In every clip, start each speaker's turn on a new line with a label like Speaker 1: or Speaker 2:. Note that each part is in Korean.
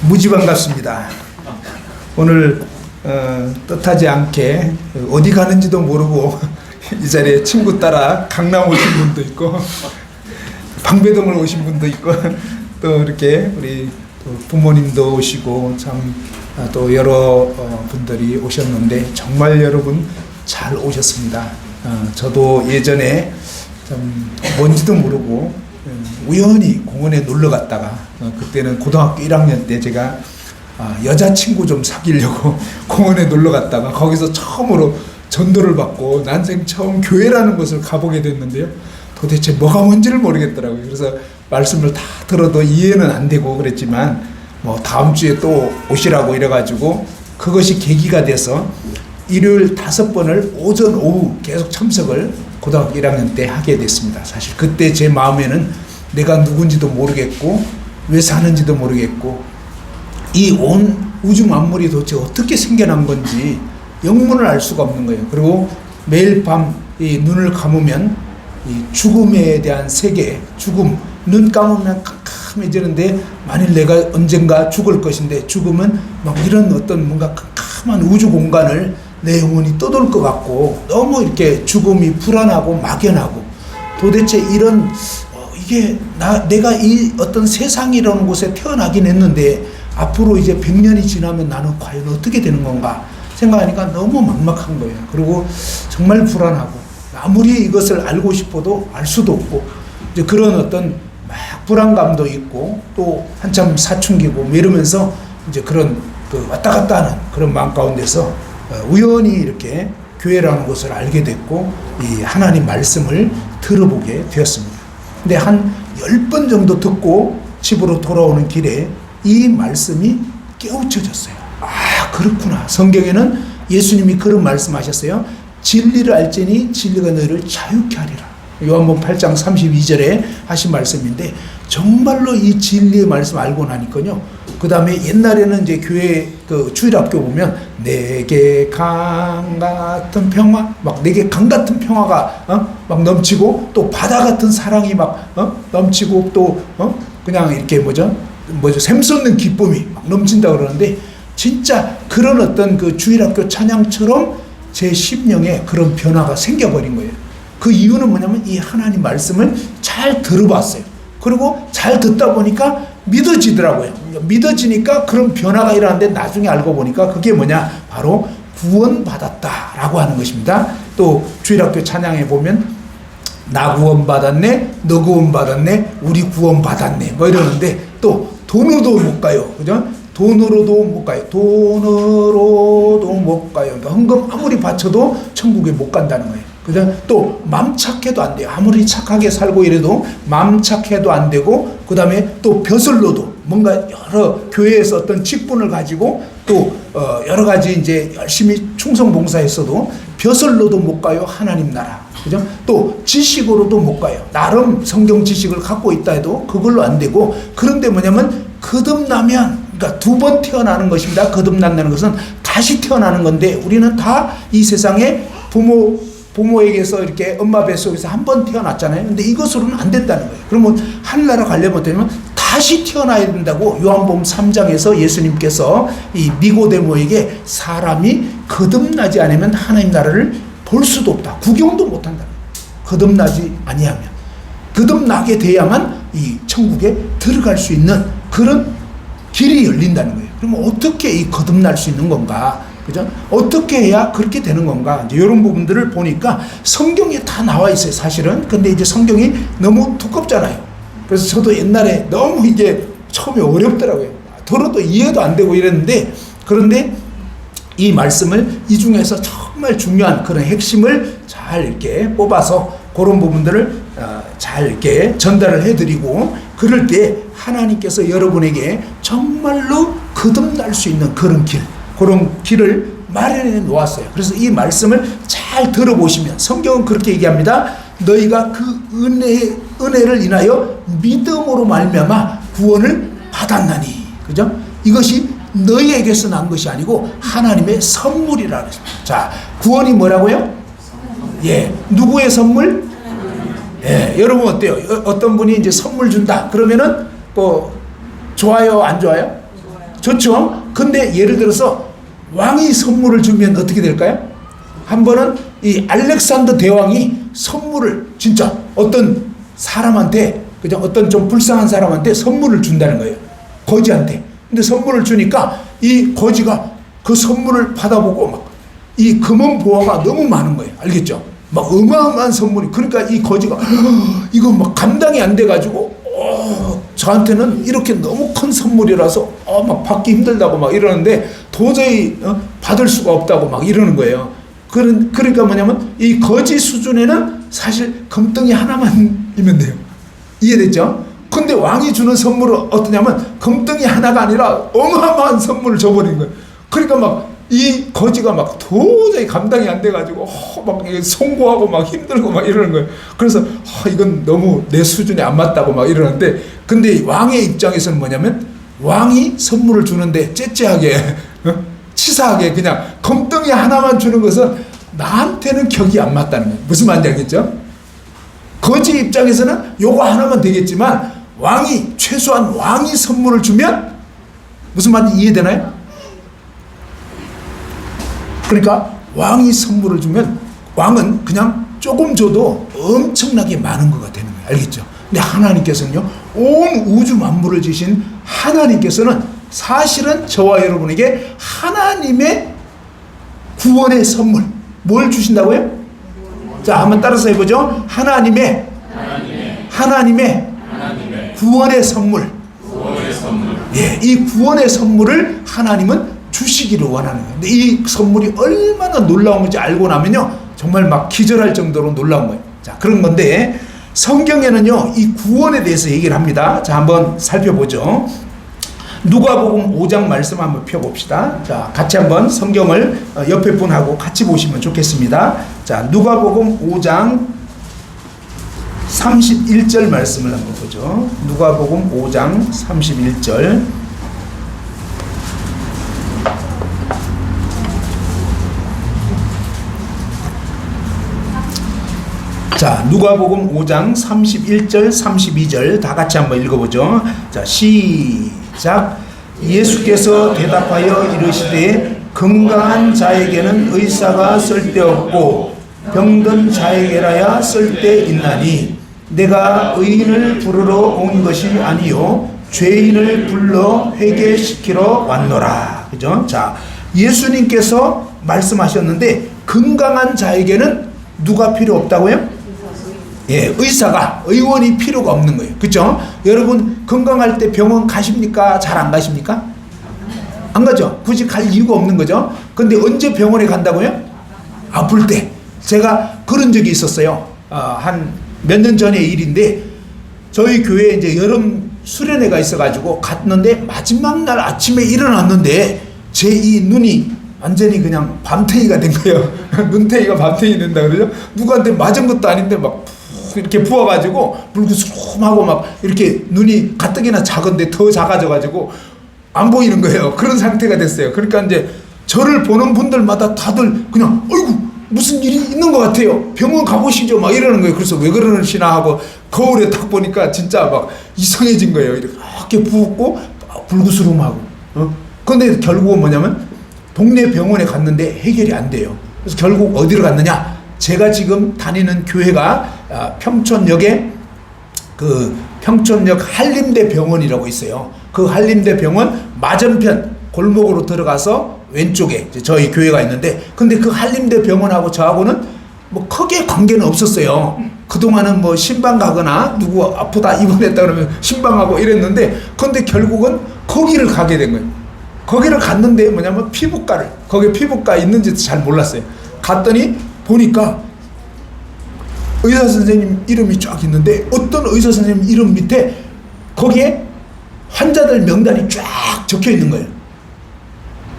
Speaker 1: 무지 반갑습니다. 오늘 뜻하지 않게 어디 가는지도 모르고 이 자리에 친구 따라 강남 오신 분도 있고 방배동을 오신 분도 있고 또 이렇게 우리 또 부모님도 오시고 참 또 여러 분들이 오셨는데 정말 여러분 잘 오셨습니다. 저도 예전에 참 뭔지도 모르고 우연히 공원에 놀러 갔다가 그때는 고등학교 1학년 때 제가 여자친구 좀 사귀려고 공원에 놀러 갔다가 거기서 처음으로 전도를 받고 난생 처음 교회라는 곳을 가보게 됐는데요. 도대체 뭐가 뭔지를 모르겠더라고요. 그래서 말씀을 다 들어도 이해는 안 되고 그랬지만 뭐 다음 주에 또 오시라고 이래가지고 그것이 계기가 돼서 일요일 5번을 오전 오후 계속 참석을 고등학교 1학년 때 하게 됐습니다. 사실 그때 제 마음에는 내가 누군지도 모르겠고 왜 사는지도 모르겠고 이 온 우주 만물이 도대체 어떻게 생겨난 건지 영문을 알 수가 없는 거예요. 그리고 매일 밤 이 눈을 감으면 이 죽음에 대한 세계, 죽음, 눈 감으면 캄캄해지는데 만일 내가 언젠가 죽을 것인데 죽음은 막 이런 어떤 뭔가 캄캄한 우주 공간을 내 영혼이 떠돌 것 같고 너무 이렇게 죽음이 불안하고 막연하고 도대체 이런 이게 내가 이 어떤 세상이라는 곳에 태어나긴 했는데 앞으로 이제 100년이 지나면 나는 과연 어떻게 되는 건가 생각하니까 너무 막막한 거예요. 그리고 정말 불안하고 아무리 이것을 알고 싶어도 알 수도 없고 이제 그런 어떤 막 불안감도 있고 또 한참 사춘기고 뭐 이러면서 이제 그런 그 왔다 갔다 하는 그런 마음 가운데서 우연히 이렇게 교회라는 곳을 알게 됐고 이 하나님 말씀을 들어보게 되었습니다. 근데 한 10번 정도 듣고 집으로 돌아오는 길에 이 말씀이 깨우쳐졌어요. 아, 그렇구나. 성경에는 예수님이 그런 말씀하셨어요. 진리를 알지니 진리가 너희를 자유케 하리라. 요한복음 8장 32절에 하신 말씀인데 정말로 이 진리의 말씀 알고 나니까요. 그 다음에 옛날에는 이제 교회 그 주일학교 보면 내게 강 같은 평화, 막 내게 강 같은 평화가 막 넘치고 또 바다 같은 사랑이 막 넘치고 또 그냥 이렇게 뭐죠 샘솟는 기쁨이 막 넘친다 그러는데 진짜 그런 어떤 그 주일학교 찬양처럼 제 심령에 그런 변화가 생겨버린 거예요. 그 이유는 뭐냐면 이 하나님 말씀을 잘 들어봤어요. 그리고 잘 듣다 보니까 믿어지더라고요. 믿어지니까 그런 변화가 일어나는데 나중에 알고 보니까 그게 뭐냐 바로 구원받았다라고 하는 것입니다. 또 주일학교 찬양에 보면 나 구원받았네, 너 구원받았네, 우리 구원받았네 뭐 이러는데 또 돈으로도 못 가요. 그죠? 돈으로도 못 가요. 돈으로도 못 가요. 그러니까 헌금 아무리 바쳐도 천국에 못 간다는 거예요. 그다음 또 맘 착해도 안 돼요. 아무리 착하게 살고 이래도 맘 착해도 안 되고 그다음에 또 벼슬로도 뭔가 여러 교회에서 어떤 직분을 가지고 또 여러 가지 이제 열심히 충성 봉사했어도 벼슬로도 못 가요. 하나님 나라. 그죠? 또 지식으로도 못 가요. 나름 성경 지식을 갖고 있다 해도 그걸로 안 되고 그런데 뭐냐면 거듭나면 그러니까 2번 태어나는 것입니다. 거듭난다는 것은 다시 태어나는 건데 우리는 다 이 세상에 부모에게서 이렇게 엄마 뱃속에서 한 번 태어났잖아요. 근데 이것으로는 안 된다는 거예요. 그러면 하늘나라 가려면 되면 다시 태어나야 된다고 요한복음 3장에서 예수님께서 이 니고데모에게 사람이 거듭나지 않으면 하나님 나라를 볼 수도 없다. 구경도 못 한다. 거듭나지 아니하면 거듭나게 돼야만 이 천국에 들어갈 수 있는 그런 길이 열린다는 거예요. 그러면 어떻게 이 거듭날 수 있는 건가? 그죠? 어떻게 해야 그렇게 되는 건가? 이제 이런 부분들을 보니까 성경에 다 나와 있어요, 사실은. 근데 이제 성경이 너무 두껍잖아요. 그래서 저도 옛날에 너무 이게 처음에 어렵더라고요. 들어도 이해도 안 되고 이랬는데, 그런데 이 말씀을 이 중에서 정말 중요한 그런 핵심을 잘 이렇게 뽑아서 그런 부분들을 잘 이렇게 전달을 해드리고 그럴 때 하나님께서 여러분에게 정말로 거듭날 수 있는 그런 길, 그런 길을 마련해 놓았어요. 그래서 이 말씀을 잘 들어보시면 성경은 그렇게 얘기합니다. 너희가 그 은혜를 인하여 믿음으로 말미암아 구원을 받았나니. 그죠? 이것이 너희에게서 난 것이 아니고 하나님의 선물이라 그랬습니다. 자, 구원이 뭐라고요? 예, 누구의 선물? 예, 여러분 어때요? 어떤 분이 이제 선물 준다. 그러면은 뭐 좋아요, 안 좋아요? 좋죠. 근데 예를 들어서 왕이 선물을 주면 어떻게 될까요? 한 번은 이 알렉산더 대왕이 선물을 진짜 어떤 사람한테, 그죠? 어떤 좀 불쌍한 사람한테 선물을 준다는 거예요. 거지한테. 근데 선물을 주니까 이 거지가 그 선물을 받아보고 막 이 금은 보화가 너무 많은 거예요. 알겠죠? 막 어마어마한 선물이. 그러니까 이 거지가 이거 막 감당이 안 돼가지고 저한테는 이렇게 너무 큰 선물이라서 막 받기 힘들다고 막 이러는데 도저히 받을 수가 없다고 막 이러는 거예요. 그러니까 뭐냐면 이 거지 수준에는 사실 금덩이 하나만이면 돼요. 이해됐죠? 근데 왕이 주는 선물은 어떠냐면 금덩이 하나가 아니라 어마어마한 선물을 줘버린 거예요. 그러니까 막 이 거지가 막 도저히 감당이 안 돼가지고 막 송구하고 막 힘들고 막 이러는 거예요. 그래서 이건 너무 내 수준에 안 맞다고 막 이러는데, 근데 왕의 입장에서는 뭐냐면 왕이 선물을 주는데 째째하게 치사하게 그냥 금덩이 하나만 주는 것은 나한테는 격이 안 맞다는 거예요. 무슨 말인지 알겠죠? 거지 입장에서는 요거 하나만 되겠지만 왕이 최소한 왕이 선물을 주면 무슨 말인지 이해되나요? 그러니까 왕이 선물을 주면 왕은 그냥 조금 줘도 엄청나게 많은 거가 되는 거예요. 알겠죠? 근데 하나님께서는요, 온 우주 만물을 지신 하나님께서는 사실은 저와 여러분에게 하나님의 구원의 선물, 뭘 주신다고요? 자, 한번 따라서 해보죠. 하나님의 구원의 선물. 예, 이 구원의 선물을 하나님은 주시기를 원하는 거예요. 근데 이 선물이 얼마나 놀라운 건지 알고 나면요, 정말 막 기절할 정도로 놀라운 거예요. 자, 그런 건데 성경에는요, 이 구원에 대해서 얘기를 합니다. 자, 한번 살펴보죠. 누가복음 5장 말씀 한번 펴봅시다. 자, 같이 한번 성경을 옆에 분하고 같이 보시면 좋겠습니다. 자, 누가복음 5장 31절 말씀을 한번 보죠. 누가복음 5장 31절. 자, 누가복음 5장 31절 32절 다 같이 한번 읽어보죠. 자, 시작. 예수께서 대답하여 이르시되 건강한 자에게는 의사가 쓸데없고 병든 자에게라야 쓸데있나니 내가 의인을 부르러 온 것이 아니요 죄인을 불러 회개시키러 왔노라. 그죠? 자, 예수님께서 말씀하셨는데 건강한 자에게는 누가 필요 없다고요? 예, 의원이 필요가 없는 거예요. 그렇죠? 여러분 건강할 때 병원 가십니까? 잘 안 가십니까? 안 가죠. 굳이 갈 이유가 없는 거죠. 근데 언제 병원에 간다고요? 아플 때. 제가 그런 적이 있었어요. 한 몇 년 전의 일인데 저희 교회에 이제 여름 수련회가 있어가지고 갔는데 마지막 날 아침에 일어났는데 제 이 눈이 완전히 그냥 밤탱이가 된 거예요. 눈탱이가 밤탱이 된다 그러죠. 누구한테 맞은 것도 아닌데 막 이렇게 부어가지고 불구스름하고 막 이렇게 눈이 가뜩이나 작은데 더 작아져가지고 안 보이는 거예요. 그런 상태가 됐어요. 그러니까 이제 저를 보는 분들마다 다들 그냥 어이구 무슨 일이 있는 것 같아요. 병원 가보시죠 막 이러는 거예요. 그래서 왜 그러시나 하고 거울에 딱 보니까 진짜 막 이상해진 거예요. 이렇게 부었고 불구스름하고. 근데 결국은 뭐냐면 동네 병원에 갔는데 해결이 안 돼요. 그래서 결국 어디로 갔느냐? 제가 지금 다니는 교회가 평촌역에 그 평촌역 한림대 병원이라고 있어요. 그 한림대 병원 맞은편 골목으로 들어가서 왼쪽에 저희 교회가 있는데, 근데 그 한림대 병원하고 저하고는 뭐 크게 관계는 없었어요. 그동안은 뭐 신방 가거나 누구 아프다 입원했다 그러면 신방하고 이랬는데, 근데 결국은 거기를 가게 된 거예요. 거기를 갔는데 뭐냐면 피부과를, 거기 피부과 있는지도 잘 몰랐어요. 갔더니 보니까 의사 선생님 이름이 쫙 있는데 어떤 의사 선생님 이름 밑에 거기에 환자들 명단이 쫙 적혀 있는 거예요.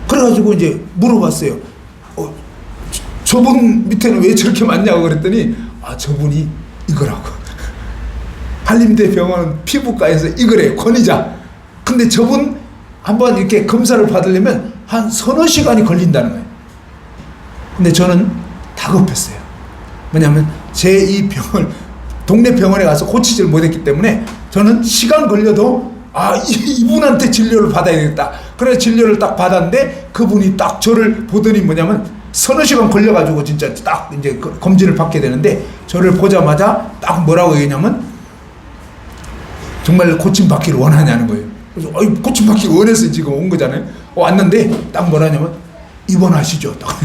Speaker 1: 그래가지고 이제 물어봤어요. 저분 밑에는 왜 저렇게 많냐고 그랬더니 저분이 이거라고. 한림대 병원 피부과에서 이거래요. 권위자. 근데 저분 한번 이렇게 검사를 받으려면 한 서너 시간이 걸린다는 거예요. 근데 저는 다급했어요. 왜냐하면 제 이 병을 동네 병원에 가서 고치지를 못했기 때문에 저는 시간 걸려도 이분한테 진료를 받아야 되겠다. 그래서 진료를 딱 받았는데 그분이 딱 저를 보더니 뭐냐면 서너 시간 걸려가지고 진짜 딱 이제 검진을 받게 되는데 저를 보자마자 딱 뭐라고 얘기냐면 정말 고침받기를 원하냐는 거예요. 그래서 고침받기를 원해서 지금 온 거잖아요. 왔는데 딱 뭐라냐면 입원하시죠. 딱.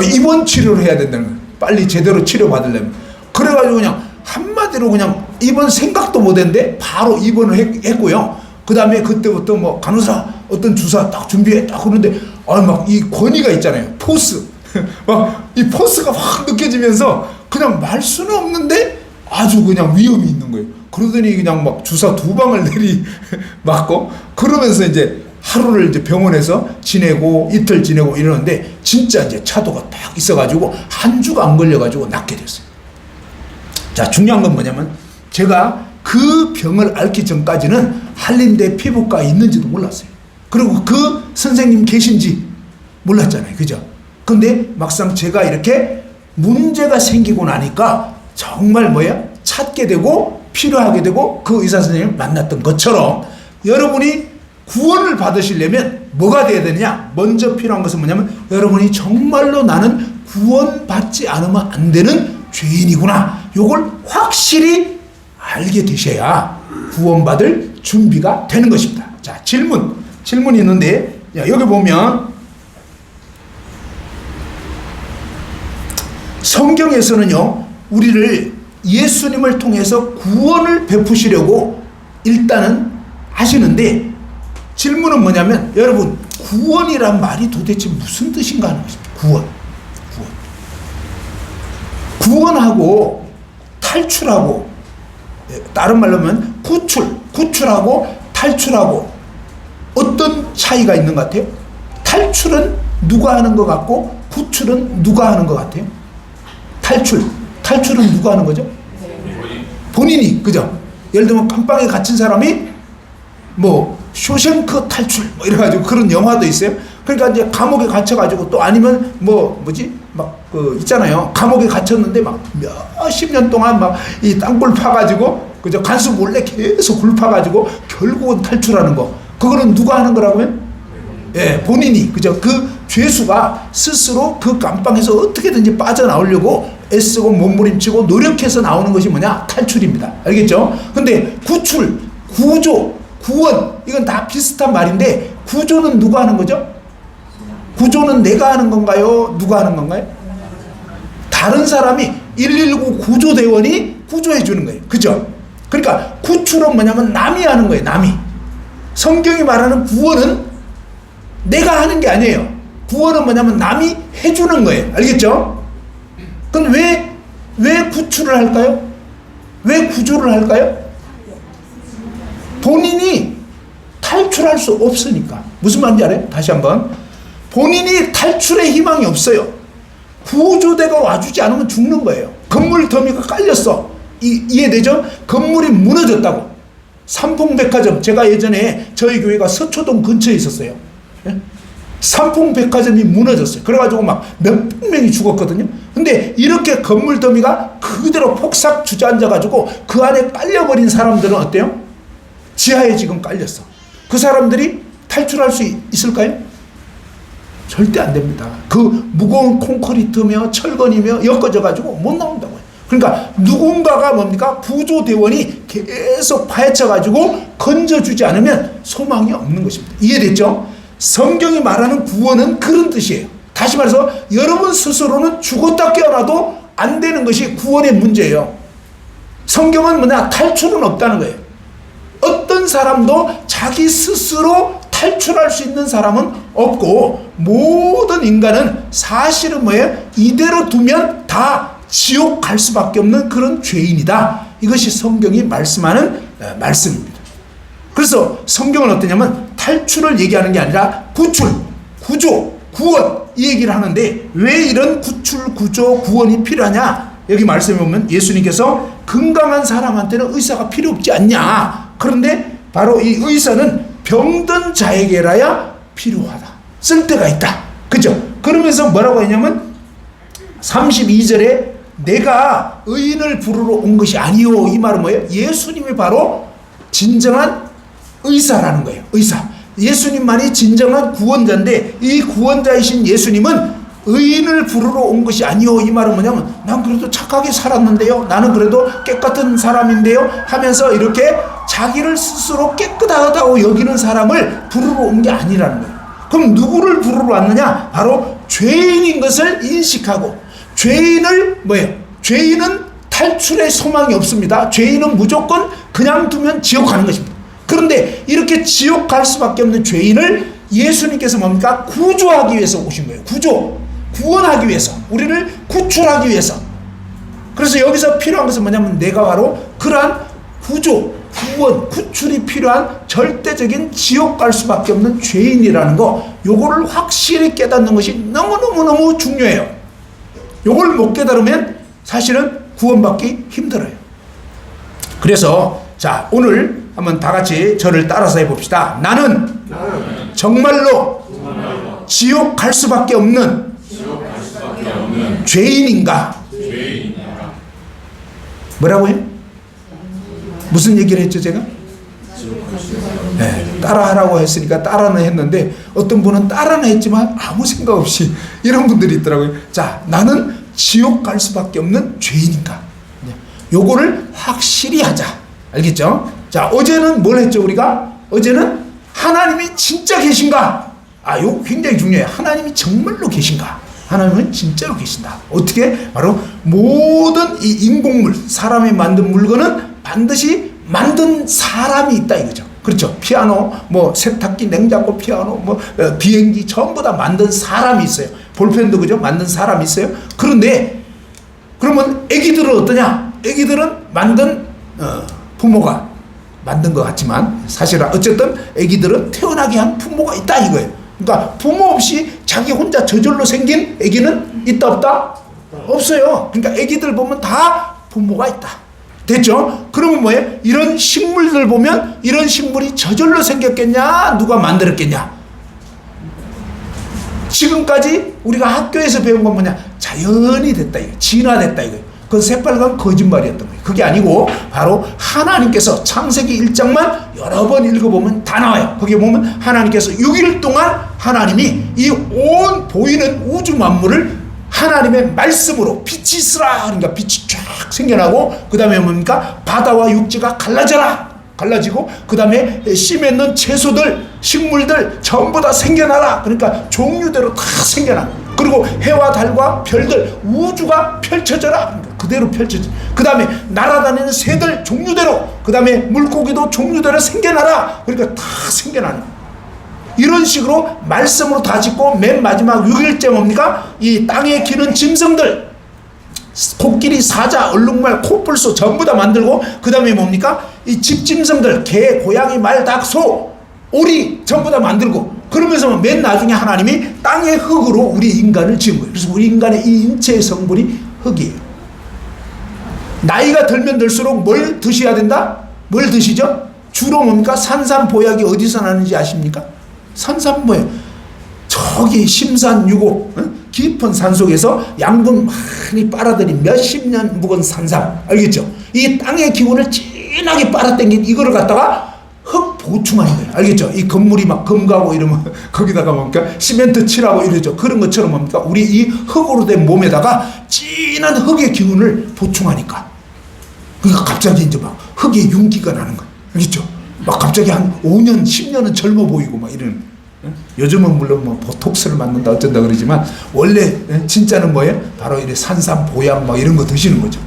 Speaker 1: 입원 치료를 해야 된다는 거예요. 빨리 제대로 치료받으려면. 그래가지고 그냥 한마디로 그냥 입원 생각도 못 했는데 바로 입원을 했고요. 그 다음에 그때부터 뭐 간호사 어떤 주사 딱 준비해 딱 그러는데 막 이 권위가 있잖아요. 포스. 막 이 포스가 확 느껴지면서 그냥 말 수는 없는데 아주 그냥 위험이 있는 거예요. 그러더니 그냥 막 주사 2방을 맞고 그러면서 이제 하루를 이제 병원에서 지내고 이틀 지내고 이러는데 진짜 이제 차도가 딱 있어가지고 한 주가 안 걸려가지고 낫게 됐어요. 자, 중요한 건 뭐냐면 제가 그 병을 앓기 전까지는 한림대 피부과에 있는지도 몰랐어요. 그리고 그 선생님 계신지 몰랐잖아요. 그죠? 근데 막상 제가 이렇게 문제가 생기고 나니까 정말 찾게 되고 필요하게 되고 그 의사 선생님을 만났던 것처럼 여러분이 구원을 받으시려면 뭐가 돼야 되느냐? 먼저 필요한 것은 뭐냐면 여러분이 정말로 나는 구원받지 않으면 안 되는 죄인이구나. 요걸 확실히 알게 되셔야 구원받을 준비가 되는 것입니다. 자, 질문이 있는데 여기 보면 성경에서는요 우리를 예수님을 통해서 구원을 베푸시려고 일단은 하시는데 질문은 뭐냐면 여러분 구원이란 말이 도대체 무슨 뜻인가 하는 것입니다. 구원하고 탈출하고 다른 말로 하면 구출하고 탈출하고 어떤 차이가 있는 것 같아요? 탈출은 누가 하는 것 같고 구출은 누가 하는 것 같아요? 탈출은 누가 하는 거죠? 본인이. 그죠? 예를 들면 감방에 갇힌 사람이 뭐 쇼생크 탈출 뭐 이래가지고 그런 영화도 있어요. 그러니까 이제 감옥에 갇혀가지고 또 아니면 있잖아요. 감옥에 갇혔는데 막 몇십 년 동안 막 이 땅굴 파가지고 그죠? 간수 몰래 계속 굴 파가지고 결국은 탈출하는 거. 그거는 누가 하는 거라고요? 예, 본인이. 그죠? 그 죄수가 스스로 그 감방에서 어떻게든지 빠져나오려고 애쓰고 몸부림치고 노력해서 나오는 것이 뭐냐? 탈출입니다. 알겠죠? 근데 구출, 구조, 구원 이건 다 비슷한 말인데 구조는 누가 하는 거죠? 구조는 내가 하는 건가요? 누가 하는 건가요? 다른 사람이 119 구조대원이 구조해 주는 거예요. 그죠? 그러니까 구출은 뭐냐면 남이 하는 거예요. 남이. 성경이 말하는 구원은 내가 하는 게 아니에요. 구원은 뭐냐면 남이 해주는 거예요. 알겠죠? 그럼 왜 구출을 할까요? 왜 구조를 할까요? 본인이 탈출할 수 없으니까. 무슨 말인지 알아요? 다시 한번. 본인이 탈출의 희망이 없어요. 구조대가 와주지 않으면 죽는 거예요. 건물 더미가 깔렸어. 이해되죠? 건물이 무너졌다고. 삼풍백화점, 제가 예전에 저희 교회가 서초동 근처에 있었어요. 삼풍백화점이 무너졌어요. 그래가지고 막 몇백 명이 죽었거든요. 근데 이렇게 건물 더미가 그대로 폭삭 주저앉아가지고 그 안에 깔려버린 사람들은 어때요? 지하에 지금 깔렸어. 그 사람들이 탈출할 수 있을까요? 절대 안 됩니다. 그 무거운 콘크리트며 철근이며 엮어져가지고 못 나온다고요. 그러니까 누군가가 뭡니까? 구조대원이 계속 파헤쳐가지고 건져주지 않으면 소망이 없는 것입니다. 이해됐죠? 성경이 말하는 구원은 그런 뜻이에요. 다시 말해서 여러분 스스로는 죽었다 깨어나도 안 되는 것이 구원의 문제예요. 성경은 뭐냐? 탈출은 없다는 거예요. 어떤 사람도 자기 스스로 탈출할 수 있는 사람은 없고 모든 인간은 사실은 뭐예요? 이대로 두면 다 지옥 갈 수밖에 없는 그런 죄인이다. 이것이 성경이 말씀하는 말씀입니다. 그래서 성경은 어떠냐면 탈출을 얘기하는 게 아니라 구출, 구조, 구원 이 얘기를 하는데 왜 이런 구출, 구조, 구원이 필요하냐? 여기 말씀에 보면 예수님께서 건강한 사람한테는 의사가 필요 없지 않냐? 그런데 바로 이 의사는 병든 자에게라야 필요하다. 쓸 데가 있다. 그죠? 그러면서 뭐라고 했냐면 32절에 내가 의인을 부르러 온 것이 아니요. 이 말은 뭐예요? 예수님이 바로 진정한 의사라는 거예요. 의사. 예수님만이 진정한 구원자인데 이 구원자이신 예수님은 의인을 부르러 온 것이 아니요. 이 말은 뭐냐면 난 그래도 착하게 살았는데요. 나는 그래도 깨끗한 사람인데요. 하면서 이렇게 자기를 스스로 깨끗하다고 여기는 사람을 부르러 온 게 아니라는 거예요. 그럼 누구를 부르러 왔느냐? 바로 죄인인 것을 인식하고 죄인을 뭐예요? 죄인은 탈출의 소망이 없습니다. 죄인은 무조건 그냥 두면 지옥 가는 것입니다. 그런데 이렇게 지옥 갈 수밖에 없는 죄인을 예수님께서 뭡니까? 구조하기 위해서 오신 거예요. 구원하기 위해서, 우리를 구출하기 위해서. 그래서 여기서 필요한 것은 뭐냐면 내가 바로 그러한 구원, 구출이 필요한 절대적인 지옥 갈 수밖에 없는 죄인이라는 거, 요거를 확실히 깨닫는 것이 너무너무너무 중요해요. 요걸 못 깨달으면 사실은 구원받기 힘들어요. 그래서 자, 오늘 한번 다 같이 저를 따라서 해봅시다. 나는 정말로 지옥 갈 수밖에 없는 죄인인가? 뭐라고요? 무슨 얘기를 했죠 제가? 네, 따라하라고 했으니까 따라는 했는데 어떤 분은 따라는 했지만 아무 생각 없이 이런 분들이 있더라고요. 자, 나는 지옥 갈 수밖에 없는 죄인인가? 요거를 확실히 하자. 알겠죠? 자, 어제는 뭘 했죠 우리가? 어제는 하나님이 진짜 계신가? 요거 굉장히 중요해요. 하나님이 정말로 계신가? 하나님은 진짜로 계신다. 어떻게? 바로 모든 이 인공물, 사람이 만든 물건은 반드시 만든 사람이 있다 이거죠. 그렇죠? 피아노, 뭐 세탁기, 냉장고, 피아노, 뭐 비행기 전부 다 만든 사람이 있어요. 볼펜도 그죠? 만든 사람이 있어요. 그런데 그러면 애기들은 어떠냐? 애기들은 만든 부모가 만든 것 같지만 사실은 어쨌든 애기들은 태어나게 한 부모가 있다 이거예요. 그러니까 부모 없이 자기 혼자 저절로 생긴 애기는 있다 없다? 없어요. 그러니까 애기들 보면 다 부모가 있다. 됐죠? 그러면 뭐예요? 이런 식물들 보면 이런 식물이 저절로 생겼겠냐? 누가 만들었겠냐? 지금까지 우리가 학교에서 배운 건 뭐냐? 자연이 됐다 이거. 진화됐다 이거. 그 새빨간 거짓말이었던 거예요. 그게 아니고 바로 하나님께서 창세기 1장만 여러 번 읽어보면 다 나와요. 거기에 보면 하나님께서 6일 동안 하나님이 이 온 보이는 우주 만물을 하나님의 말씀으로 빛이 있으라 그러니까 빛이 쫙 생겨나고 그 다음에 뭡니까? 바다와 육지가 갈라지고 그 다음에 씨 맺는 채소들 식물들 전부 다 생겨나라 그러니까 종류대로 다 생겨나. 그리고 해와 달과 별들 우주가 펼쳐져라 그러니까 그대로 펼쳐져. 그 다음에 날아다니는 새들 종류대로 그 다음에 물고기도 종류대로 생겨나라 그러니까 다 생겨나는 이런 식으로 말씀으로 다 짓고 맨 마지막 6일째 뭡니까? 이 땅에 기는 짐승들 코끼리, 사자, 얼룩말, 코뿔소 전부 다 만들고 그 다음에 뭡니까? 이 집짐승들 개, 고양이, 말, 닭, 소, 오리 전부 다 만들고 그러면서 맨 나중에 하나님이 땅의 흙으로 우리 인간을 지은 거예요. 그래서 우리 인간의 이 인체의 성분이 흙이에요. 나이가 들면 들수록 뭘 드셔야 된다? 뭘 드시죠? 주로 뭡니까? 산삼보약이 어디서 나는지 아십니까? 산삼보약 저기 심산유곡 깊은 산속에서 양분 많이 빨아들인 몇십 년 묵은 산삼 알겠죠? 이 땅의 기운을 진하게 빨아당긴 이거를 갖다가 흙 보충하는 거예요. 알겠죠? 이 건물이 막 금가고 이러면 거기다가 뭡니까? 시멘트 칠하고 이러죠. 그런 것처럼 뭡니까? 우리 이 흙으로 된 몸에다가 진한 흙의 기운을 보충하니까 그러니까 갑자기 이제 막 흙의 윤기가 나는 거예요. 알겠죠? 막 갑자기 한 5년, 10년은 젊어 보이고 막 이런. 요즘은 물론 뭐 보톡스를 맞는다 어쩐다 그러지만 원래 진짜는 뭐예요? 바로 이래 산삼, 보약 막 이런 거 드시는 거죠.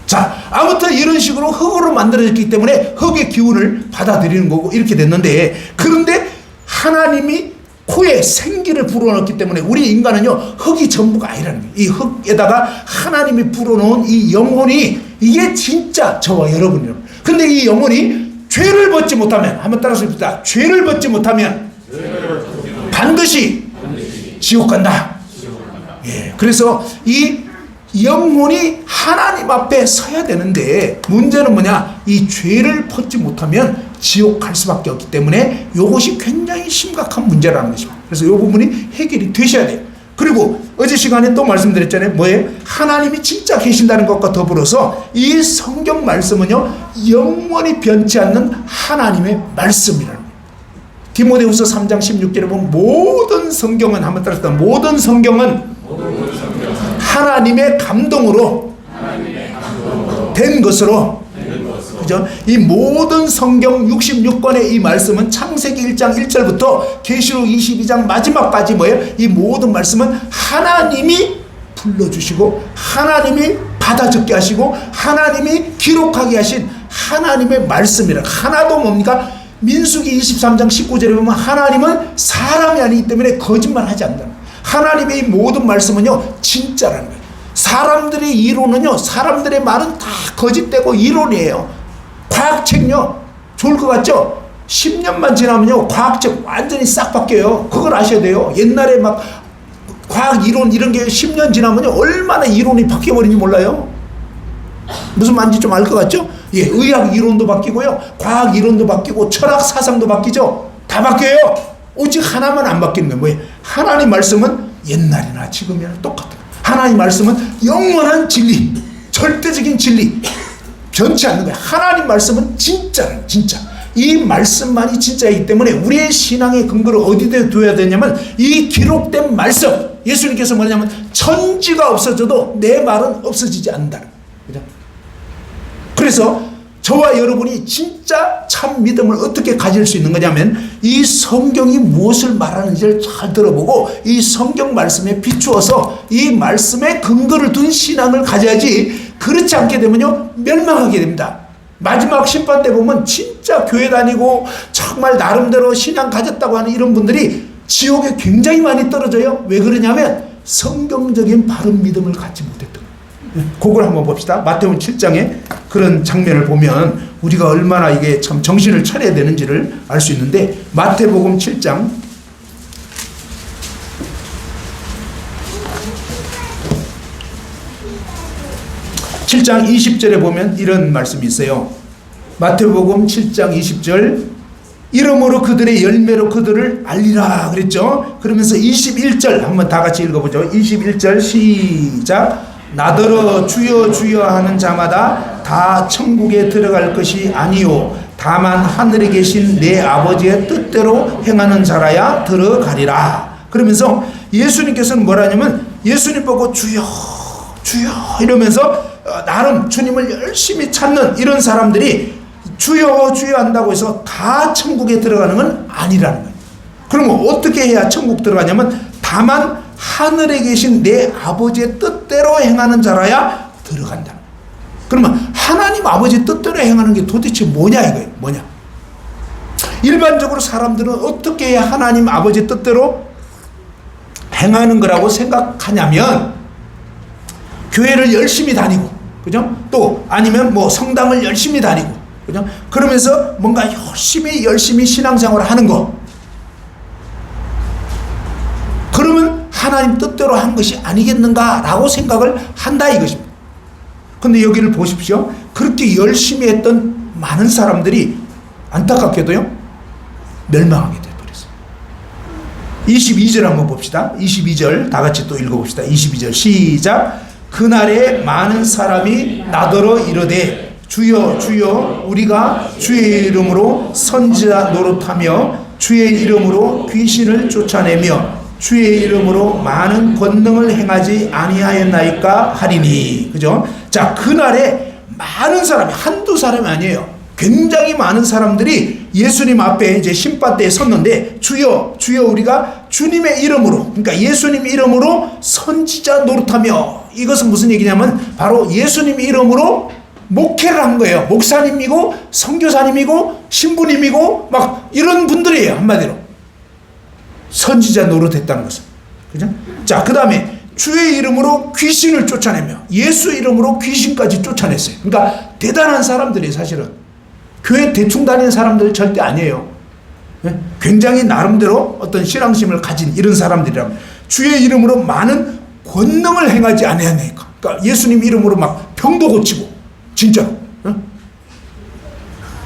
Speaker 1: 자, 아무튼 이런 식으로 흙으로 만들어졌기 때문에 흙의 기운을 받아들이는 거고 이렇게 됐는데 그런데 하나님이 코에 생기를 불어넣었기 때문에 우리 인간은요 흙이 전부가 아니라는 거예요. 이 흙에다가 하나님이 불어넣은 이 영혼이 이게 진짜 저와 여러분이에요. 근데 이 영혼이 죄를 벗지 못하면 한번 따라서 봅시다. 죄를 벗지 못하면 반드시 지옥 간다. 예, 그래서 이 영혼이 하나님 앞에 서야 되는데 문제는 뭐냐? 이 죄를 벗지 못하면 지옥 갈 수밖에 없기 때문에 이것이 굉장히 심각한 문제라는 것입니다. 그래서 이 부분이 해결이 되셔야 돼요. 그리고 어제 시간에 또 말씀드렸잖아요. 뭐예요? 하나님이 진짜 계신다는 것과 더불어서 이 성경 말씀은요, 영원히 변치 않는 하나님의 말씀이라는 거예요. 디모데후서 3장 16절에 보면 모든 성경은, 한번 따라서 모든 성경은 하나님의 감동으로 된 것으로, 그죠? 이 모든 성경 66권의 이 말씀은 창세기 1장 1절부터 계시록 22장 마지막까지 뭐예요? 이 모든 말씀은 하나님이 불러주시고 하나님이 받아 적게 하시고 하나님이 기록하게 하신 하나님의 말씀이라. 하나도 뭡니까? 민수기 23장 19절에 보면 하나님은 사람이 아니기 때문에 거짓말하지 않는다. 하나님의 이 모든 말씀은요, 진짜라는 거예요. 사람들의 이론은요, 사람들의 말은 다 거짓되고 이론이에요. 과학책요, 좋을 것 같죠? 10년만 지나면요, 과학책 완전히 싹 바뀌어요. 그걸 아셔야 돼요. 옛날에 막 과학 이론 이런 게 10년 지나면요, 얼마나 이론이 바뀌어버린지 몰라요. 무슨 말인지 좀 알 것 같죠? 예, 의학 이론도 바뀌고요, 과학 이론도 바뀌고, 철학 사상도 바뀌죠? 다 바뀌어요. 오직 하나만 안 바뀌는 거예요. 뭐예요? 하나님 말씀은 옛날이나 지금이나 똑같아요. 하나님 말씀은 영원한 진리, 절대적인 진리, 변치 않는 거예요. 하나님 말씀은 진짜예요. 진짜. 이 말씀만이 진짜이기 때문에 우리의 신앙의 근거를 어디에 둬야 되냐면 이 기록된 말씀. 예수님께서 뭐냐면 천지가 없어져도 내 말은 없어지지 않는다. 그죠? 그래서 저와 여러분이 진짜 참 믿음을 어떻게 가질 수 있는 거냐면 이 성경이 무엇을 말하는지를 잘 들어보고 이 성경 말씀에 비추어서 이 말씀에 근거를 둔 신앙을 가져야지. 그렇지 않게 되면요, 멸망하게 됩니다. 마지막 심판 때 보면 진짜 교회 다니고 정말 나름대로 신앙 가졌다고 하는 이런 분들이 지옥에 굉장히 많이 떨어져요. 왜 그러냐면 성경적인 바른 믿음을 갖지 못했던 거예요. 그걸 한번 봅시다. 마태복음 7장에 그런 장면을 보면 우리가 얼마나 이게 참 정신을 차려야 되는지를 알 수 있는데, 마태복음 7장 7장 20절에 보면 이런 말씀이 있어요. 마태복음 7장 20절, 이름으로 그들의 열매로 그들을 알리라 그랬죠. 그러면서 21절 한번 다 같이 읽어보죠. 21절 시작. 나더러 주여 주여 하는 자마다 다 천국에 들어갈 것이 아니요 다만 하늘에 계신 내 아버지의 뜻대로 행하는 자라야 들어가리라. 그러면서 예수님께서는 뭐라냐면 예수님 보고 주여 주여 이러면서 나름 주님을 열심히 찾는 이런 사람들이 주여 주여 한다고 해서 다 천국에 들어가는 건 아니라는 거예요. 그러면 어떻게 해야 천국 들어가냐면 다만 하늘에 계신 내 아버지의 뜻대로 행하는 자라야 들어간다. 그러면 하나님 아버지 뜻대로 행하는 게 도대체 뭐냐 이거예요. 뭐냐. 일반적으로 사람들은 어떻게 해야 하나님 아버지 뜻대로 행하는 거라고 생각하냐면 교회를 열심히 다니고, 그죠? 또 아니면 뭐 성당을 열심히 다니고, 그죠? 그러면서 뭔가 열심히 신앙생활을 하는 거. 그러면 하나님 뜻대로 한 것이 아니겠는가라고 생각을 한다 이것입니다. 근데 여기를 보십시오. 그렇게 열심히 했던 많은 사람들이 안타깝게도요, 멸망하게 되어버렸어요. 22절 한번 봅시다. 22절 다 같이 또 읽어봅시다. 22절 시작. 그날에 많은 사람이 나더러 이르되 주여 주여 우리가 주의 이름으로 선지자 노릇하며 주의 이름으로 귀신을 쫓아내며 주의 이름으로 많은 권능을 행하지 아니하였나이까 하리니. 그죠? 자, 그날에 많은 사람이, 한두 사람이 아니에요. 굉장히 많은 사람들이 예수님 앞에 이제 심판대에 섰는데 주여 주여 우리가 주님의 이름으로, 그러니까 예수님 이름으로 선지자 노릇하며, 이것은 무슨 얘기냐면 바로 예수님 이름으로 목회를 한 거예요. 목사님이고 선교사님이고 신부님이고 막 이런 분들이에요. 한마디로 선지자 노릇했다는 것은. 그죠? 자, 그 다음에 주의 이름으로 귀신을 쫓아내며, 예수 이름으로 귀신까지 쫓아냈어요. 그러니까 대단한 사람들이, 사실은 교회 대충 다니는 사람들 절대 아니에요. 굉장히 나름대로 어떤 신앙심을 가진 이런 사람들이라면 주의 이름으로 많은 권능을 행하지 아니하니까. 그러니까 예수님 이름으로 막 병도 고치고, 진짜로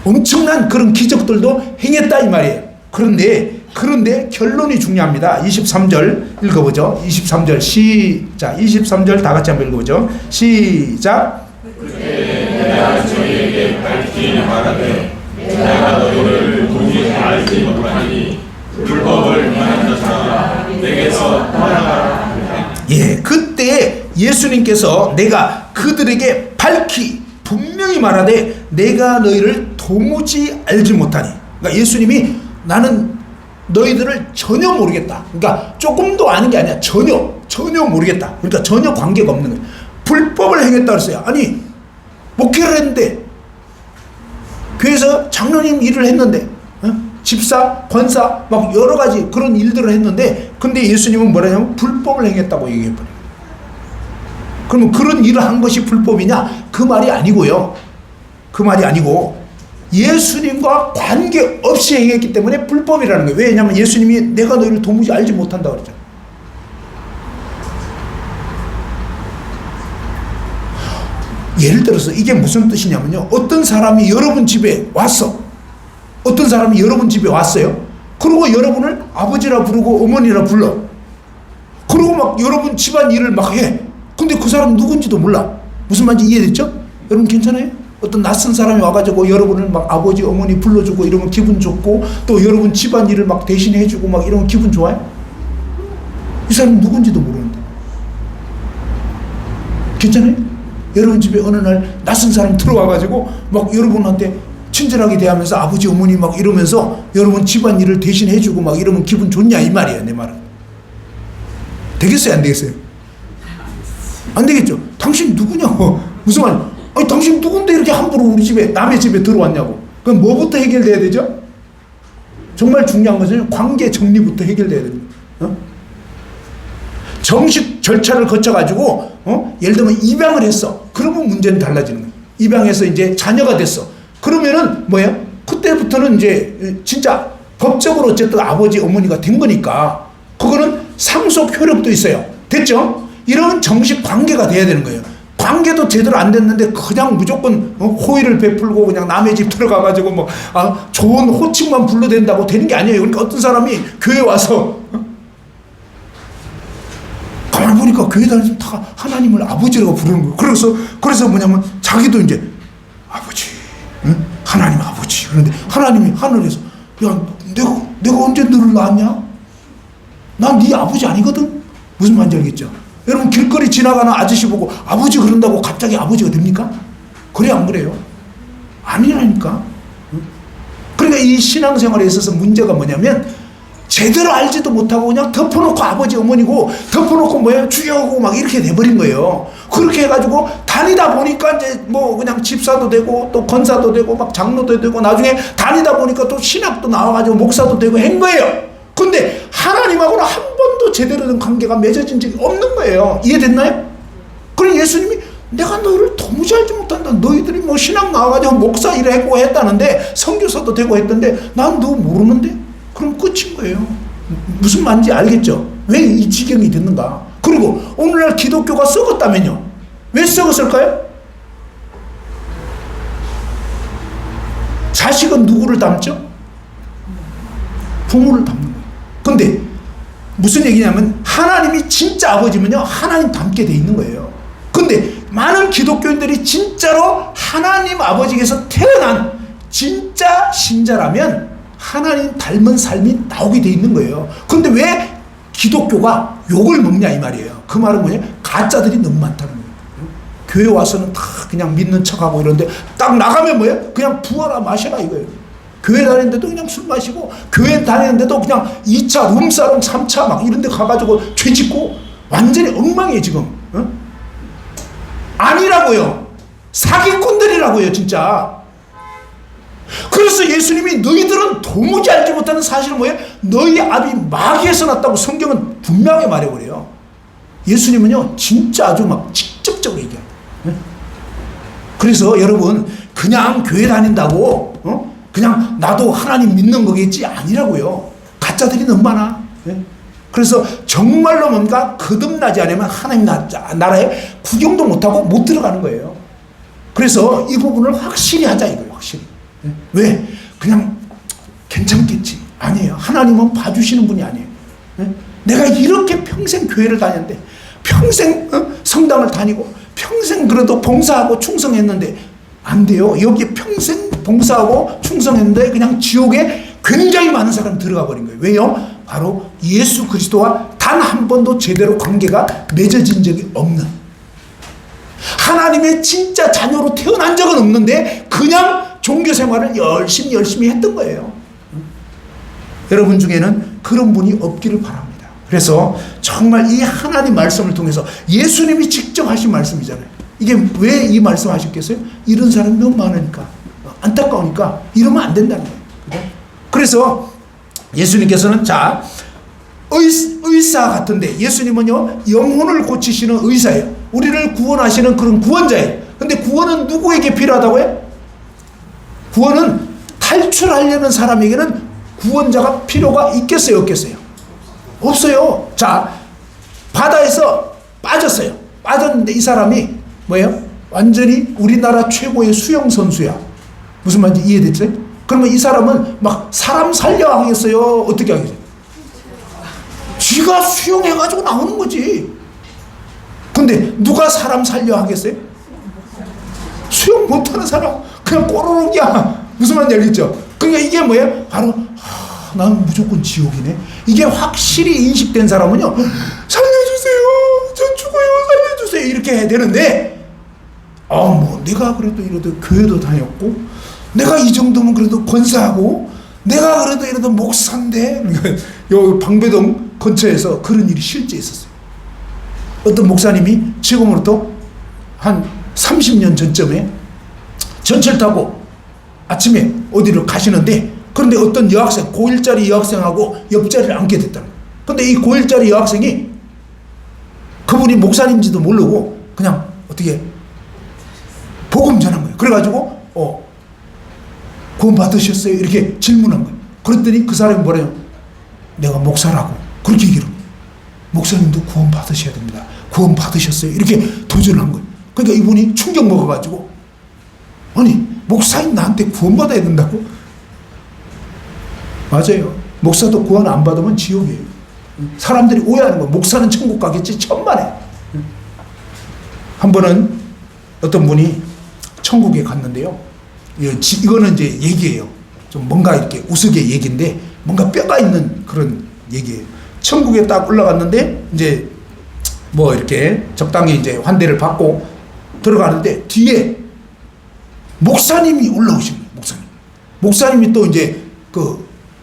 Speaker 1: 엄청난 그런 기적들도 행했다 이 말이에요. 그런데 그런데 결론이 중요합니다. 23절 읽어보죠. 23절 시작. 23절 다 같이 한번 읽어보죠. 시작.
Speaker 2: 그때 내가 저희에게 밝히 말하되 내가 너희를 도무지 알지 못하니 불법을 행하는 자라 내게서 떠나가라.
Speaker 1: 예, 그때 예수님께서 내가 그들에게 밝히 분명히 말하되 내가 너희를 도무지 알지 못하니, 그러니까 예수님이 나는 너희들을 전혀 모르겠다. 그러니까 조금도 아는 게 아니야. 전혀 모르겠다. 그러니까 전혀 관계가 없는 거예요. 불법을 행했다 그랬어요. 아니, 목회를 했는데, 교회에서 장로님 일을 했는데, 집사, 권사, 막 여러 가지 그런 일들을 했는데, 근데 예수님은 뭐라냐면 불법을 행했다고 얘기해버려요. 그러면 그런 일을 한 것이 불법이냐? 그 말이 아니고요. 그 말이 아니고, 예수님과 관계없이 행했기 때문에 불법이라는 거예요. 왜냐하면 예수님이 내가 너희를 도무지 알지 못한다 그러잖아요. 예를 들어서 이게 무슨 뜻이냐면요, 어떤 사람이 여러분 집에 왔어. 어떤 사람이 여러분 집에 왔어요. 그리고 여러분을 아버지라 부르고 어머니라 불러. 그리고 막 여러분 집안 일을 막 해. 근데 그 사람 누군지도 몰라. 무슨 말인지 이해됐죠? 여러분 괜찮아요? 어떤 낯선 사람이 와가지고 여러분을 막 아버지 어머니 불러주고 이러면 기분 좋고, 또 여러분 집안 일을 막 대신 해주고 막 이러면 기분 좋아요? 이 사람 누군지도 모르는데 괜찮아요? 여러분 집에 어느 날 낯선 사람 들어와가지고 막 여러분한테 친절하게 대하면서 아버지 어머니 막 이러면서 여러분 집안 일을 대신 해주고 막 이러면 기분 좋냐 이 말이에요. 내 말은 되겠어요 안 되겠어요? 안 되겠죠. 당신 누구냐고. 무슨 말? 아니 당신 누군데 이렇게 함부로 우리 집에 남의 집에 들어왔냐고. 그럼 뭐부터 해결돼야 되죠? 정말 중요한 것은 관계 정리부터 해결돼야 됩니다. 정식 절차를 거쳐가지고 예를 들면 입양을 했어. 그러면 문제는 달라지는 거예요. 입양해서 이제 자녀가 됐어. 그러면은 뭐예요? 그때부터는 이제 진짜 법적으로 어쨌든 아버지 어머니가 된 거니까 그거는 상속 효력도 있어요. 됐죠? 이런 정식 관계가 돼야 되는 거예요. 관계도 제대로 안 됐는데 그냥 무조건 호의를 베풀고 그냥 남의 집 들어가가지고 뭐 좋은 호칭만 불러댄다고 되는 게 아니에요. 그러니까 어떤 사람이 교회 와서 가만히 보니까 교회 다니면 다 하나님을 아버지라고 부르는 거예요. 그래서 뭐냐면 자기도 이제 아버지, 응? 하나님 아버지. 그런데 하나님이 하늘에서 야 내가 언제 너를 낳았냐? 난 네 아버지 아니거든. 무슨 말인지 알겠죠? 여러분 길거리 지나가는 아저씨 보고 아버지 그런다고 갑자기 아버지가 됩니까? 그래 안 그래요? 아니라니까. 그러니까 이 신앙생활에 있어서 문제가 뭐냐면 제대로 알지도 못하고 그냥 덮어놓고 아버지 어머니고 덮어놓고 뭐야 주여고 막 이렇게 돼버린 거예요. 그렇게 해가지고 다니다 보니까 이제 뭐 그냥 집사도 되고 또 권사도 되고 막 장로도 되고 나중에 다니다 보니까 또 신학도 나와가지고 목사도 되고 한 거예요. 근데 하나님하고는 한 번도 제대로 된 관계가 맺어진 적이 없는 거예요. 이해됐나요? 그럼 예수님이 내가 너희를 도무지 알지 못한다. 너희들이 뭐 신학 나와가지고 목사 일을 했고 했다는데 선교사도 되고 했던데 난 너 모르는데? 그럼 끝인 거예요. 무슨 말인지 알겠죠? 왜 이 지경이 됐는가? 그리고 오늘날 기독교가 썩었다면요. 왜 썩었을까요? 자식은 누구를 닮죠? 부모를 닮는 거예요. 근데 무슨 얘기냐면 하나님이 진짜 아버지면요 하나님 닮게 돼 있는 거예요. 근데 많은 기독교인들이 진짜로 하나님 아버지께서 태어난 진짜 신자라면 하나님 닮은 삶이 나오게 돼 있는 거예요. 근데 왜 기독교가 욕을 먹냐 이 말이에요. 그 말은 뭐냐? 가짜들이 너무 많다는 거예요. 교회 와서는 다 그냥 믿는 척하고 이러는데 딱 나가면 뭐예요? 그냥 부어라 마셔라 이거예요. 교회 다니는데도 그냥 술 마시고 교회 다니는데도 그냥 2차 룸사롱 3차 막 이런 데 가가지고 죄 짓고 완전히 엉망이에요 지금. 아니라고요. 사기꾼들이라고요 진짜. 그래서 예수님이 너희들은 도무지 알지 못하는 사실은 뭐예요? 너희 아비 마귀에서 났다고 성경은 분명히 말해버려요. 예수님은요 진짜 아주 막 직접적으로 얘기해요. 그래서 여러분 그냥 교회 다닌다고 그냥 나도 하나님 믿는 거겠지 아니라고요. 가짜들이 너무 많아. 그래서 정말로 뭔가 거듭나지 않으면 하나님 나라에 구경도 못하고 못 들어가는 거예요. 그래서 이 부분을 확실히 하자 이거예요. 확실히. 왜? 그냥 괜찮겠지. 아니에요. 하나님은 봐주시는 분이 아니에요. 내가 이렇게 평생 교회를 다녔는데, 평생 성당을 다니고, 평생 그래도 봉사하고 충성했는데 안 돼요. 여기 평생 봉사하고 충성했는데 그냥 지옥에 굉장히 많은 사람이 들어가 버린 거예요. 왜요? 바로 예수 그리스도와 단 한 번도 제대로 관계가 맺어진 적이 없는, 하나님의 진짜 자녀로 태어난 적은 없는데 그냥 종교 생활을 열심히 했던 거예요. 여러분 중에는 그런 분이 없기를 바랍니다. 그래서 정말 이 하나님 말씀을 통해서 예수님이 직접 하신 말씀이잖아요. 이게 왜 이 말씀 하셨겠어요? 이런 사람이 너무 많으니까, 안타까우니까 이러면 안 된다는 거예요. 그래서 예수님께서는 자, 의사 같은데, 예수님은요 영혼을 고치시는 의사예요. 우리를 구원하시는 그런 구원자예요. 근데 구원은 누구에게 필요하다고요? 구원은 탈출하려는 사람에게는 구원자가 필요가 있겠어요, 없겠어요? 없어요. 자, 바다에서 빠졌어요. 빠졌는데 이 사람이 뭐예요? 완전히 우리나라 최고의 수영 선수야. 무슨 말인지 이해됐죠? 그러면 이 사람은 막 사람 살려 하겠어요? 어떻게 하겠어요? 쥐가 수영해가지고 나오는 거지. 근데 누가 사람 살려 하겠어요? 수영 못하는 사람 그냥 꼬르륵이야. 무슨 말인지 알겠죠? 그러니까 이게 뭐예요? 바로 나는 무조건 지옥이네. 이게 확실히 인식된 사람은요, 살려주세요, 저 죽어요, 살려주세요, 이렇게 해야 되는데, 뭐 내가 그래도 이래도 교회도 다녔고, 내가 이 정도면 그래도 권사하고, 내가 그래도 이래도 목사인데, 요 방배동 근처에서 그런 일이 실제 있었어요. 어떤 목사님이 지금으로부터 한 30년 전쯤에 전철 타고 아침에 어디를 가시는데, 그런데 어떤 여학생, 고1짜리 여학생하고 옆자리를 앉게 됐다는 거예요. 근데 이 고1짜리 여학생이 그분이 목사님인지도 모르고 그냥 어떻게 복음 전한 거예요. 그래가지고 구원 받으셨어요? 이렇게 질문한 거예요. 그랬더니 그 사람이 뭐래요? 내가 목사라고 그렇게 얘기를 해요. 목사님도 구원 받으셔야 됩니다. 구원 받으셨어요? 이렇게 도전한 거예요. 그러니까 이분이 충격 먹어가지고, 아니 목사인 나한테 구원 받아야 된다고? 맞아요. 목사도 구원 안 받으면 지옥이에요. 사람들이 오해하는 거예요. 목사는 천국 가겠지, 천만에. 한 번은 어떤 분이 천국에 갔는데요, 이거는 이제 얘기예요. 좀 뭔가 이렇게 우스개 얘기인데 뭔가 뼈가 있는 그런 얘기예요. 천국에 딱 올라갔는데 이제 뭐 이렇게 적당히 이제 환대를 받고 들어가는데 뒤에 목사님이 올라오신 거예요. 목사님이 또 이제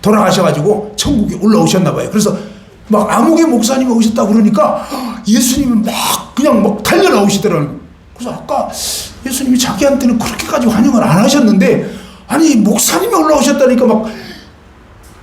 Speaker 1: 돌아가셔가지고 천국에 올라오셨나 봐요. 그래서 막 암흑의 목사님이 오셨다 그러니까 예수님은 막 그냥 막 달려 나오시더라고요. 그래서 아까 예수님이 자기한테는 그렇게까지 환영을 안 하셨는데, 아니 목사님이 올라오셨다니까 막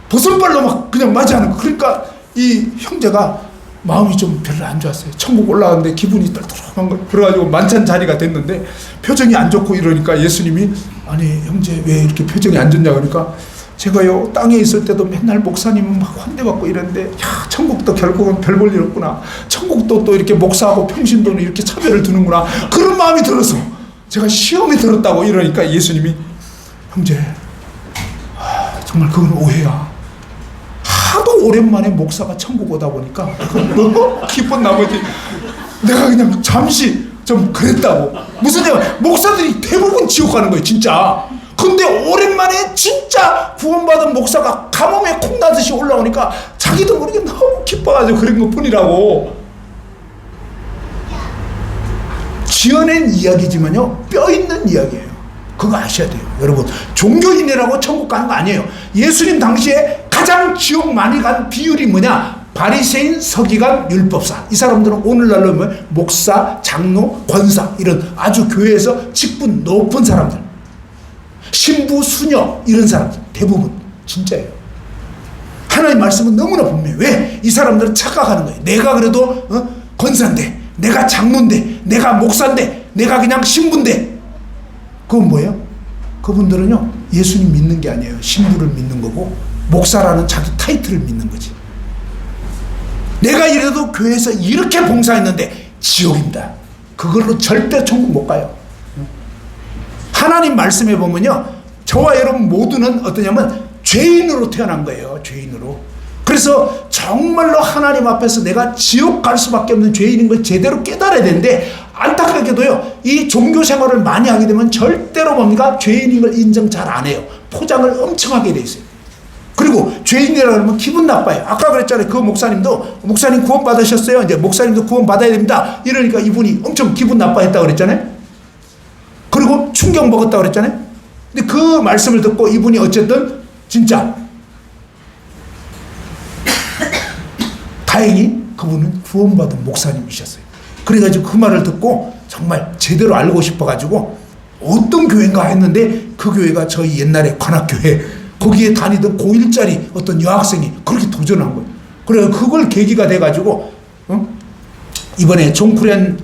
Speaker 1: 버선발로 막 그냥 맞이하는 거. 그러니까 이 형제가 마음이 좀 별로 안 좋았어요. 천국 올라왔는데 기분이 떨떠름한 거. 그래가지고 만찬 자리가 됐는데 표정이 안 좋고 이러니까 예수님이, 아니 형제 왜 이렇게 표정이 안 좋냐 그러니까, 제가요 땅에 있을 때도 맨날 목사님은 막 환대받고 이랬는데, 야 천국도 결국은 별 볼 일 없구나. 천국도 또 이렇게 목사하고 평신도는 이렇게 차별을 두는구나. 그런 마음이 들어서 제가 시험이 들었다고 이러니까 예수님이, 형제 정말 그건 오해야. 하도 오랜만에 목사가 천국 오다 보니까 너무 기쁜 나머지 내가 그냥 잠시 좀 그랬다고. 무슨 얘기야? 목사들이 대부분 지옥 가는 거예요, 진짜. 근데 오랜만에 진짜 구원받은 목사가 가뭄에 콩나듯이 올라오니까 자기도 모르게 너무 기뻐가지고 그런 것 뿐이라고. 지어낸 이야기지만요, 뼈 있는 이야기예요. 그거 아셔야 돼요. 여러분, 종교인이라고 천국 가는 거 아니에요. 예수님 당시에 가장 지옥 많이 간 비율이 뭐냐? 바리새인, 서기관, 율법사. 이 사람들은 오늘날로 보면 목사, 장로, 권사, 이런 아주 교회에서 직분 높은 사람들, 신부, 수녀, 이런 사람들 대부분 진짜예요. 하나님 말씀은 너무나 분명해요. 왜? 이 사람들은 착각하는 거예요. 내가 그래도 권사인데, 내가 장로인데, 내가 목사인데, 내가 그냥 신부인데. 그건 뭐예요? 그분들은요, 예수님 믿는 게 아니에요. 신부를 믿는 거고 목사라는 자기 타이틀을 믿는 거지. 내가 이래도 교회에서 이렇게 봉사했는데 지옥입니다. 그걸로 절대 천국 못 가요. 하나님 말씀에 보면요, 저와 여러분 모두는 어떠냐면 죄인으로 태어난 거예요. 죄인으로. 그래서 정말로 하나님 앞에서 내가 지옥 갈 수밖에 없는 죄인인 걸 제대로 깨달아야 되는데, 안타깝게도요, 이 종교 생활을 많이 하게 되면 절대로 뭡니까? 죄인인 걸 인정 잘 안 해요. 포장을 엄청 하게 돼 있어요. 그리고 죄인이라고 하면 기분 나빠요. 아까 그랬잖아요. 그 목사님도, 목사님 구원 받으셨어요? 이제 목사님도 구원 받아야 됩니다. 이러니까 이분이 엄청 기분 나빠했다고 그랬잖아요. 그리고 충격 먹었다고 그랬잖아요. 근데 그 말씀을 듣고 이분이 어쨌든 진짜 다행히 그분은 구원받은 목사님이셨어요. 그래가지고 그 말을 듣고 정말 제대로 알고 싶어가지고 어떤 교회인가 했는데, 그 교회가 저희 옛날에 관악교회, 거기에 다니던 고1짜리 어떤 여학생이 그렇게 도전한 거예요. 그래서 그걸 계기가 돼가지고 이번에 종쿠렌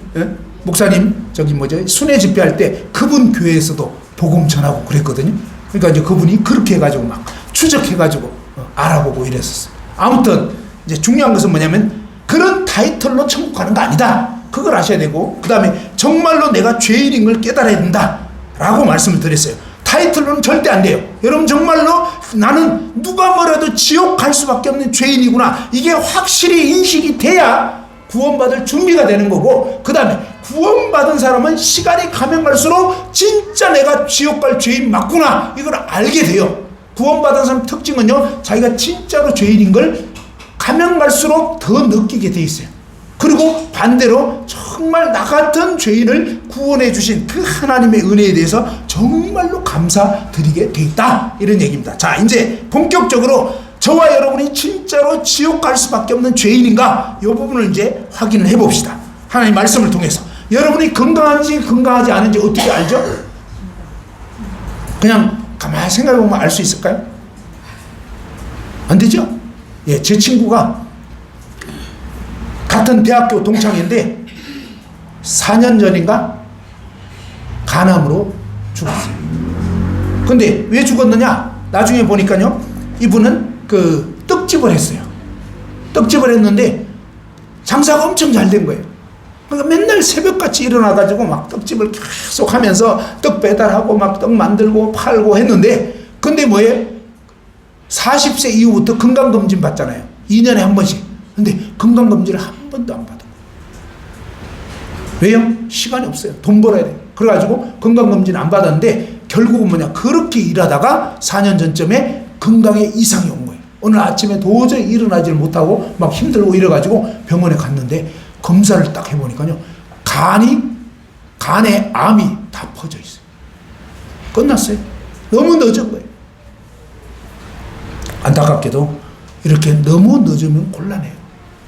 Speaker 1: 목사님 저기 순회 집회할 때 그분 교회에서도 복음 전하고 그랬거든요. 그러니까 이제 그분이 그렇게 해가지고 막 추적해가지고 알아보고 이랬었어요. 아무튼 이제 중요한 것은 뭐냐면, 그런 타이틀로 천국 가는 거 아니다. 그걸 아셔야 되고, 그 다음에 정말로 내가 죄인인 걸 깨달아야 된다 라고 말씀을 드렸어요. 타이틀로는 절대 안 돼요. 여러분 정말로 나는 누가 뭐라도 지옥 갈 수밖에 없는 죄인이구나, 이게 확실히 인식이 돼야 구원받을 준비가 되는 거고, 그 다음에 구원받은 사람은 시간이 가면 갈수록 진짜 내가 지옥 갈 죄인 맞구나, 이걸 알게 돼요. 구원받은 사람 특징은요, 자기가 진짜로 죄인인 걸 가면 갈수록 더 느끼게 돼 있어요. 그리고 반대로 정말 나 같은 죄인을 구원해 주신 그 하나님의 은혜에 대해서 정말로 감사드리게 돼 있다, 이런 얘기입니다. 자, 이제 본격적으로 저와 여러분이 진짜로 지옥 갈 수밖에 없는 죄인인가, 이 부분을 이제 확인을 해봅시다. 하나님 말씀을 통해서. 여러분이 건강한지 건강하지 않은지 어떻게 알죠? 그냥 가만히 생각해보면 알 수 있을까요? 안 되죠? 예, 제 친구가 같은 대학교 동창인데 4년 전인가 간암으로 죽었어요. 근데 왜 죽었느냐? 나중에 보니까요, 이분은 그 떡집을 했어요. 떡집을 했는데 장사가 엄청 잘 된 거예요. 그러니까 맨날 새벽같이 일어나가지고 막 떡집을 계속 하면서 떡 배달하고 막 떡 만들고 팔고 했는데, 근데 뭐예요? 40세 이후부터 건강검진 받잖아요. 2년에 한 번씩. 근데 건강검진을 한 번도 안 받은 거예요. 왜요? 시간이 없어요. 돈 벌어야 돼요. 그래가지고 건강검진 안 받았는데, 결국은 뭐냐, 그렇게 일하다가 4년 전쯤에 건강에 이상이 온 거예요. 오늘 아침에 도저히 일어나지를 못하고 막 힘들고 이래가지고 병원에 갔는데, 검사를 딱 해보니까요, 간에 암이 다 퍼져 있어요. 끝났어요. 너무 늦은 거예요. 안타깝게도 이렇게 너무 늦으면 곤란해요.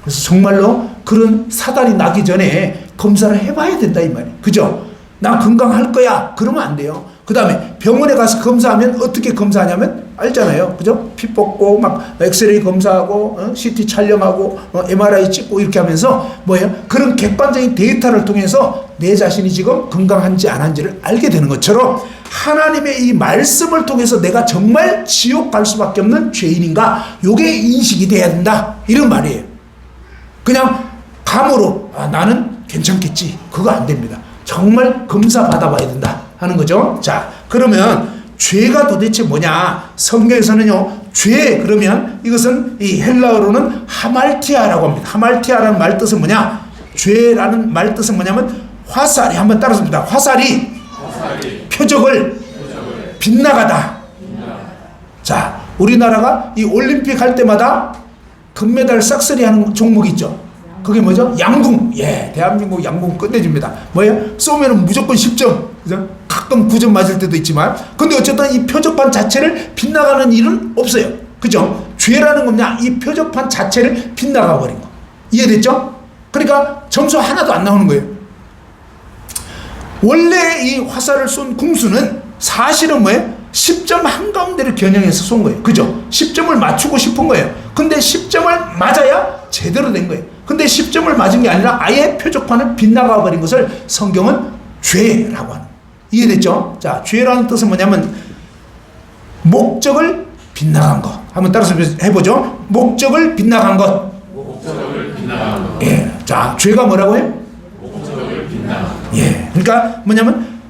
Speaker 1: 그래서 정말로 그런 사단이 나기 전에 검사를 해봐야 된다, 이 말이에요. 그죠? 나 건강할 거야, 그러면 안 돼요. 그 다음에 병원에 가서 검사하면 어떻게 검사하냐면 알잖아요. 그죠? 피 뽑고 막 엑스레이 검사하고 CT 촬영하고 MRI 찍고 이렇게 하면서 뭐예요? 그런 객관적인 데이터를 통해서 내 자신이 지금 건강한지 안 한지를 알게 되는 것처럼, 하나님의 이 말씀을 통해서 내가 정말 지옥 갈 수밖에 없는 죄인인가, 요게 인식이 돼야 된다, 이런 말이에요. 그냥 감으로 나는 괜찮겠지, 그거 안 됩니다. 정말 검사 받아봐야 된다 하는 거죠. 자, 그러면 죄가 도대체 뭐냐? 성경에서는요, 죄 그러면 이것은 이 헬라어로는 하말티아라고 합니다. 하말티아라는 말 뜻은 뭐냐? 죄라는 말 뜻은 뭐냐면 화살이, 한번 따라서 봅니다. 화살이 표적을 빗나가다. 자, 우리나라가 이 올림픽 할 때마다 금메달 싹쓸이 하는 종목이 있죠. 그게 뭐죠? 양궁. 예, 대한민국 양궁 끝내줍니다. 뭐예요? 쏘면은 무조건 10점. 그죠? 가끔 9점 맞을 때도 있지만, 근데 어쨌든 이 표적판 자체를 빗나가는 일은 없어요. 그죠? 죄라는 겁니다. 이 표적판 자체를 빗나가 버린 거. 이해됐죠? 그러니까 점수 하나도 안 나오는 거예요. 원래 이 화살을 쏜 궁수는 사실은 뭐예요? 10점 한가운데를 겨냥해서 쏜 거예요. 그죠? 10점을 맞추고 싶은 거예요. 근데 10점을 맞아야 제대로 된 거예요. 근데 10점을 맞은 게 아니라 아예 표적판을 빗나가 버린 것을 성경은 죄라고 하는 거예요. 이해됐죠? 자, 죄라는 뜻은 뭐냐면 목적을 빗나간 것. 한번 따라서 해보죠. 목적을 빗나간 것.
Speaker 2: 목적을 빗나간 것.
Speaker 1: 예. 자, 죄가 뭐라고 해요?
Speaker 2: 목적을 빗나간 것.
Speaker 1: 예. 그러니까 뭐냐면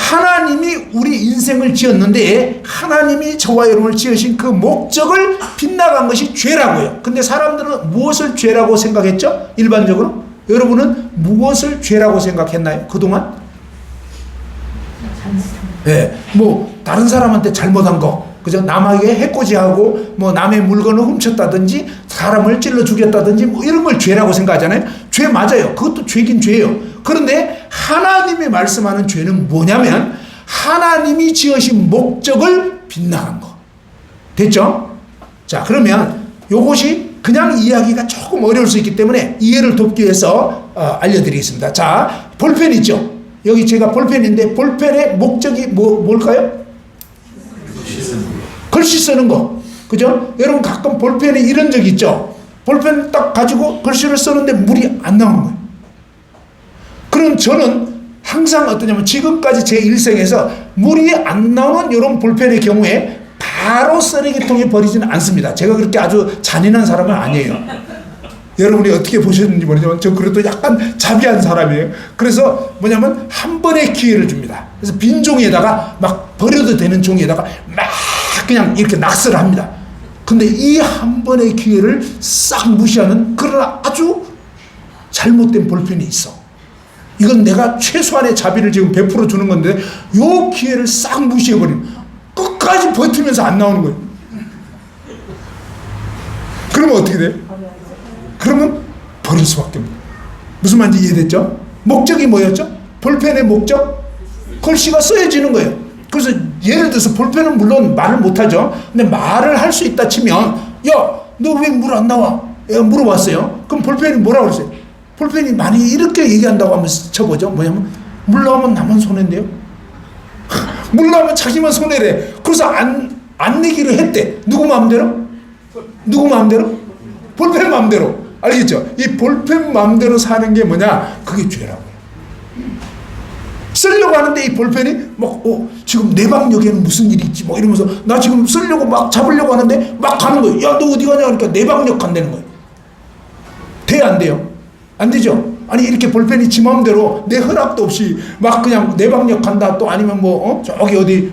Speaker 1: 하나님이 우리 인생을 지었는데 하나님이 저와 여러분을 지으신 그 목적을 빗나간 것이 죄라고요. 근데 사람들은 무엇을 죄라고 생각했죠? 일반적으로 여러분은 무엇을 죄라고 생각했나요? 그동안? 네, 뭐 다른 사람한테 잘못한 거, 그죠? 남에게 해코지하고 뭐 남의 물건을 훔쳤다든지 사람을 찔러 죽였다든지 뭐 이런 걸 죄라고 생각하잖아요. 죄 맞아요. 그것도 죄긴 죄예요. 그런데 하나님이 말씀하는 죄는 뭐냐면 하나님이 지으신 목적을 빗나간 거. 됐죠? 자, 그러면 요것이 그냥 이해하기가 조금 어려울 수 있기 때문에 이해를 돕기 위해서 알려드리겠습니다. 자, 볼펜 있죠? 여기 제가 볼펜인데 볼펜의 목적이 뭘까요? 글씨 쓰는 거. 그죠? 여러분 가끔 볼펜에 이런 적 있죠? 볼펜 딱 가지고 글씨를 쓰는데 물이 안 나오는 거예요. 그럼 저는 항상 어떠냐면 지금까지 제 일생에서 물이 안 나오는 이런 볼펜의 경우에 바로 쓰레기통에 버리지는 않습니다. 제가 그렇게 아주 잔인한 사람은 아니에요. 여러분이 어떻게 보셨는지 모르지만 저 그래도 약간 자비한 사람이에요. 그래서 뭐냐면 한 번의 기회를 줍니다. 그래서 빈 종이에다가 막 버려도 되는 종이에다가 막 그냥 이렇게 낙서를 합니다. 근데 이 한 번의 기회를 싹 무시하는 그러나 아주 잘못된 볼펜이 있어. 이건 내가 최소한의 자비를 지금 100% 주는 건데 요 기회를 싹 무시해버리면 끝까지 버티면서 안 나오는 거예요. 그러면 어떻게 돼? 그러면 버릴 수밖에 없는 거예요. 무슨 말인지 이해됐죠? 목적이 뭐였죠? 볼펜의 목적? 글씨가 써야지는 거예요. 그래서 예를 들어서 볼펜은 물론 말을 못하죠. 근데 말을 할 수 있다 치면 야, 너 왜 물 안 나와? 물어봤어요. 그럼 볼펜이 뭐라고 그랬어요? 볼펜이 많이 이렇게 얘기한다고 하면 쳐보죠. 뭐냐면 물 나오면 나만 손해인데요. 물 나오면 자기만 손해래. 그래서 안 내기로 했대. 누구 마음대로? 누구 마음대로? 볼펜 마음대로. 알겠죠? 이 볼펜 마음대로 사는 게 뭐냐? 그게 죄라고요. 쓰려고 하는데 이 볼펜이 막 지금 내 방역에는 무슨 일이 있지? 뭐 이러면서 나 지금 쓰려고 막 잡으려고 하는데 막 가는 거예요. 야, 너 어디 가냐? 그러니까 내 방역 간다는 거예요. 돼요, 안 돼요? 안 되죠? 아니 이렇게 볼펜이 지 마음대로 내 허락도 없이 막 그냥 내 방역 간다 또 아니면 뭐 저기 어디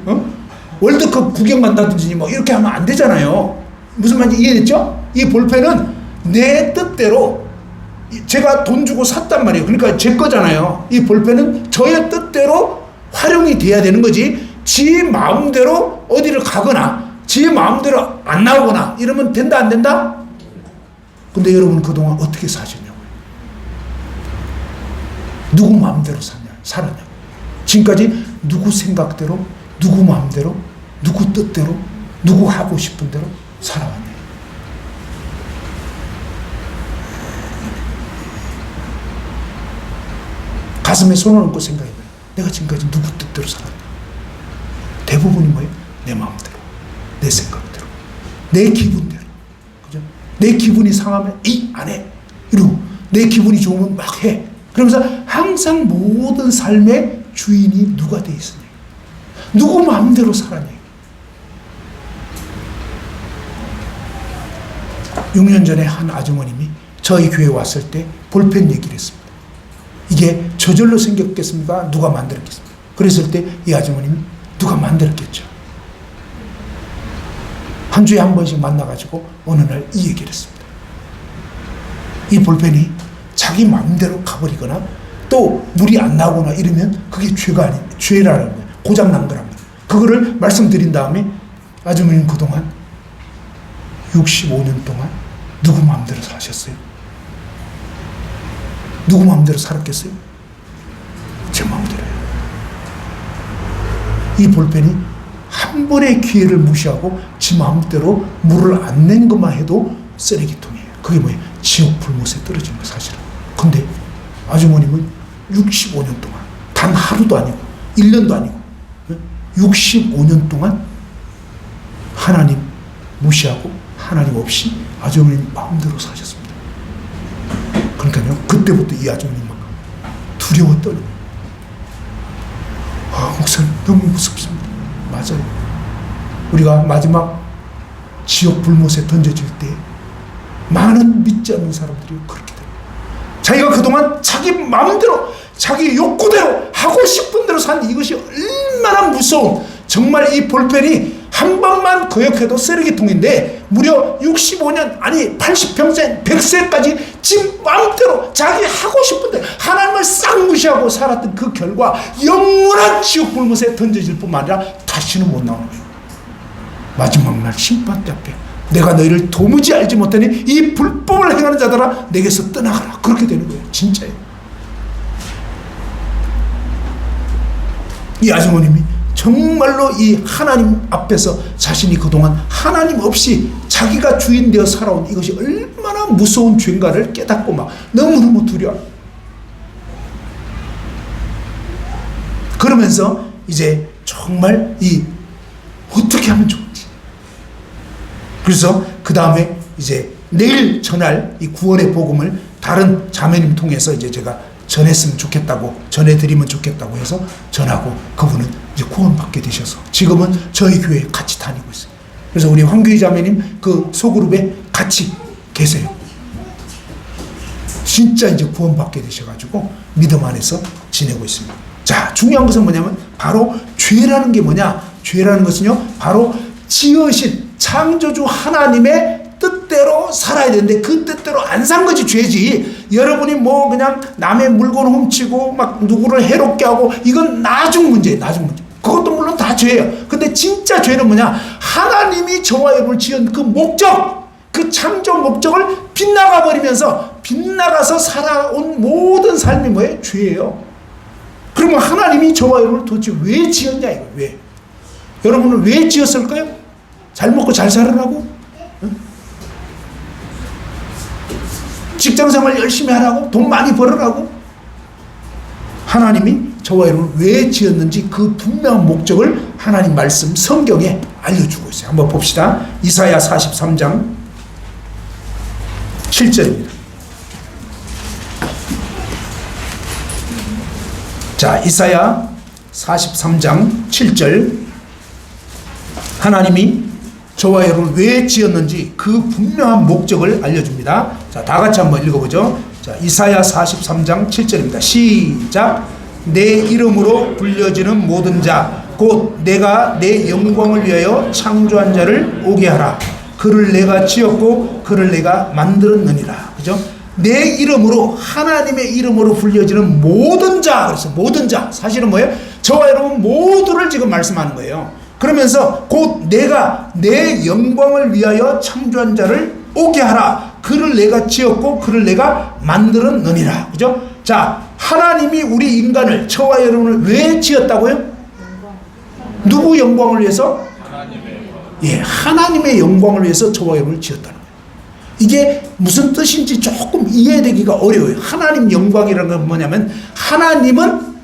Speaker 1: 월드컵 구경 간다든지 뭐 이렇게 하면 안 되잖아요. 무슨 말인지 이해됐죠? 이 볼펜은 내 뜻대로 제가 돈 주고 샀단 말이에요. 그러니까 제 거잖아요. 이 볼펜은 저의 뜻대로 활용이 돼야 되는 거지 지 마음대로 어디를 가거나 지 마음대로 안 나오거나 이러면 된다 안 된다? 근데 여러분 그동안 어떻게 사셨냐고요? 누구 마음대로 살았냐고. 지금까지 누구 생각대로 누구 마음대로 누구 뜻대로 누구 하고 싶은 대로 살아왔냐. 가슴에 손을 얹고 생각해봐요. 내가 지금까지 누구 뜻대로 살았나? 대부분이 뭐예요? 내 마음대로, 내 생각대로, 내 기분대로. 그죠? 내 기분이 상하면 안 해. 이러고 내 기분이 좋으면 막 해. 그러면서 항상 모든 삶의 주인이 누가 돼 있으냐? 누구 마음대로 살았냐? 6년 전에 한 아주머님이 저희 교회에 왔을 때 볼펜 얘기를 했습니다. 이게 저절로 생겼겠습니까? 누가 만들었겠습니까? 그랬을 때 이 아주머님이 누가 만들었겠죠. 한 주에 한 번씩 만나가지고 어느 날 이 얘기를 했습니다. 이 볼펜이 자기 마음대로 가버리거나 또 물이 안 나오거나 이러면 그게 죄라는 거예요. 고장난 거랍니다. 그거를 말씀드린 다음에 아주머니는 그동안 65년 동안 누구 마음대로 사셨어요? 누구 마음대로 살았겠어요? 제 마음대로요. 이 볼펜이 한 번의 기회를 무시하고 지 마음대로 물을 안 낸 것만 해도 쓰레기통이에요. 그게 뭐예요? 지옥 불못에 떨어진 거 사실은. 근데 아주머님은 65년 동안 단 하루도 아니고 1년도 아니고 65년 동안 하나님 무시하고 하나님 없이 아주머님 마음대로 사셨습니다. 그러니까요, 그때부터 이 아주머님 막 두려워 떨고, 목사님 너무 무섭습니다. 맞아요. 우리가 마지막 지옥 불못에 던져질 때 많은 믿지 않는 사람들이 그렇게 돼요. 자기가 그동안 자기 마음대로 자기 욕구대로 하고 싶은 대로 산 이것이 얼마나 무서운, 정말 이 볼펜이 한 방만 거역해도 쓰레기통인데 무려 65년 아니 80평생 100세까지 지 마음대로 자기 하고 싶은 대로 하나님을 싹 무시하고 살았던 그 결과 영원한 지옥 불못에 던져질 뿐만 아니라 다시는 못 나오는 거예요. 마지막 날 심판대 앞에 내가 너희를 도무지 알지 못하니 이 불법을 행하는 자들아 내게서 떠나가라, 그렇게 되는 거예요. 진짜예요. 이 아주머님이 정말로 이 하나님 앞에서 자신이 그동안 하나님 없이 자기가 주인 되어 살아온 이것이 얼마나 무서운 죄인가를 깨닫고 막 너무너무 두려워. 그러면서 이제 정말 이 어떻게 하면 좋은지, 그래서 그 다음에 이제 내일 전할 이 구원의 복음을 다른 자매님 통해서 이제 제가 전했으면 좋겠다고, 전해드리면 좋겠다고 해서 전하고 그분은 이제 구원받게 되셔서 지금은 저희 교회에 같이 다니고 있어요. 그래서 우리 황교희 자매님 그 소그룹에 같이 계세요. 진짜 이제 구원받게 되셔가지고 믿음 안에서 지내고 있습니다. 자, 중요한 것은 뭐냐면 바로 죄라는 게 뭐냐? 죄라는 것은요, 바로 지으신 창조주 하나님의 뜻대로 살아야 되는데 그 뜻대로 안 산 것이 죄지. 여러분이 뭐 그냥 남의 물건 훔치고 막 누구를 해롭게 하고 이건 나중 문제예요. 나중 문제. 그것도 물론 다 죄예요. 근데 진짜 죄는 뭐냐? 하나님이 저와 여러분을 지은 그 목적, 그 창조 목적을 빗나가 버리면서 빗나가서 살아온 모든 삶이 뭐예요? 죄예요. 그러면 하나님이 저와 여러분을 도대체 왜 지었냐 이거. 왜? 여러분을 왜 지었을까요? 잘 먹고 잘 살으라고? 직장생활 열심히 하라고? 돈 많이 벌으라고? 하나님이 저와 여러분을 왜 지었는지 그 분명한 목적을 하나님 말씀 성경에 알려주고 있어요. 한번 봅시다. 이사야 43장 7절입니다. 자, 이사야 43장 7절. 하나님이 저와 여러분을 왜 지었는지 그 분명한 목적을 알려줍니다. 자, 다 같이 한번 읽어보죠. 자, 이사야 43장 7절입니다. 시작. 내 이름으로 불려지는 모든 자, 곧 내가 내 영광을 위하여 창조한 자를 오게 하라. 그를 내가 지었고 그를 내가 만들었느니라. 그죠? 내 이름으로, 하나님의 이름으로 불려지는 모든 자. 그래서 모든 자. 사실은 뭐예요? 저와 여러분 모두를 지금 말씀하는 거예요. 그러면서 곧 내가 내 영광을 위하여 창조한 자를 오게 하라. 그를 내가 지었고 그를 내가 만들었느니라. 그죠? 자, 하나님이 우리 인간을, 저와 여러분을 왜 지었다고요? 누구 영광을 위해서? 예, 하나님의 영광을 위해서 저와 여러분을 지었다는 거예요. 이게 무슨 뜻인지 조금 이해되기가 어려워요. 하나님 영광이라는 건 뭐냐면 하나님은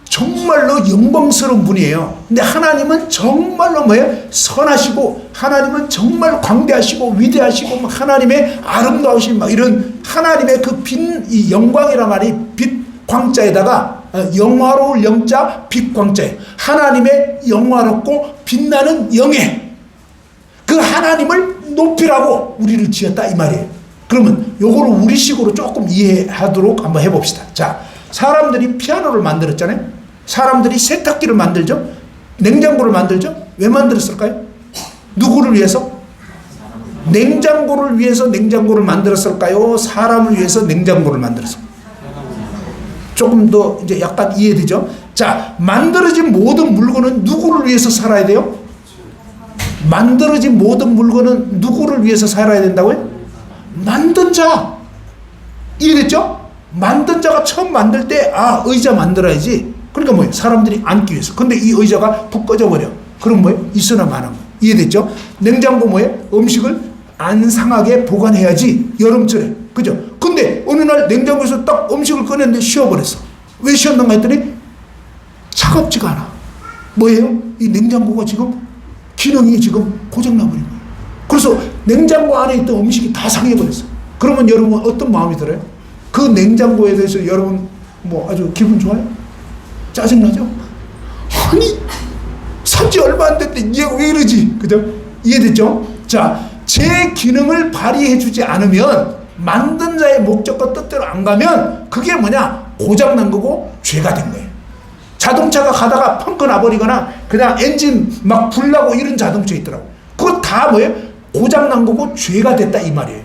Speaker 1: 정말로 영광스러운 분이에요. 근데 하나님은 정말로 뭐예요? 선하시고, 하나님은 정말 광대하시고 위대하시고, 하나님의 아름다우신 막 이런 하나님의 그 이 영광이란 말이 빛 광자에다가 영화로울 영자 빛 광자에 하나님의 영화롭고 빛나는 영예, 그 하나님을 높이라고 우리를 지었다 이 말이에요. 그러면 요거를 우리식으로 조금 이해하도록 한번 해봅시다. 자, 사람들이 피아노를 만들었잖아요. 사람들이 세탁기를 만들죠. 냉장고를 만들죠. 왜 만들었을까요? 누구를 위해서? 냉장고를 위해서 냉장고를 만들었을까요? 사람을 위해서 냉장고를 만들었을까요? 조금 더 이제 약간 이해되죠? 자, 만들어진 모든 물건은 누구를 위해서 살아야 돼요? 만들어진 모든 물건은 누구를 위해서 살아야 된다고요? 만든 자. 이해됐죠? 만든 자가 처음 만들 때, 아, 의자 만들어야지. 그러니까 뭐예요? 사람들이 앉기 위해서. 근데 이 의자가 푹 꺼져버려. 그럼 뭐예요? 있으나 마나 거예요. 이해됐죠? 냉장고 뭐예요? 음식을 안 상하게 보관해야지. 여름철에. 그죠? 근데 어느 날 냉장고에서 딱 음식을 꺼냈는데 쉬어버렸어. 왜 쉬었는가 했더니 차갑지가 않아. 뭐예요? 이 냉장고가 지금 기능이 지금 고장나버린 거예요. 그래서 냉장고 안에 있던 음식이 다 상해버렸어. 그러면 여러분 어떤 마음이 들어요? 그 냉장고에 대해서 여러분 뭐 아주 기분 좋아요? 짜증나죠? 아니, 산지 얼마 안 됐는데 얘가 왜 이러지? 그죠? 이해됐죠? 자, 제 기능을 발휘해주지 않으면 만든 자의 목적과 뜻대로 안 가면 그게 뭐냐? 고장난 거고 죄가 된 거예요. 자동차가 가다가 펑크 나버리거나 그냥 엔진 막 불나고 이런 자동차 있더라고. 그거 다 뭐예요? 고장난 거고 죄가 됐다 이 말이에요.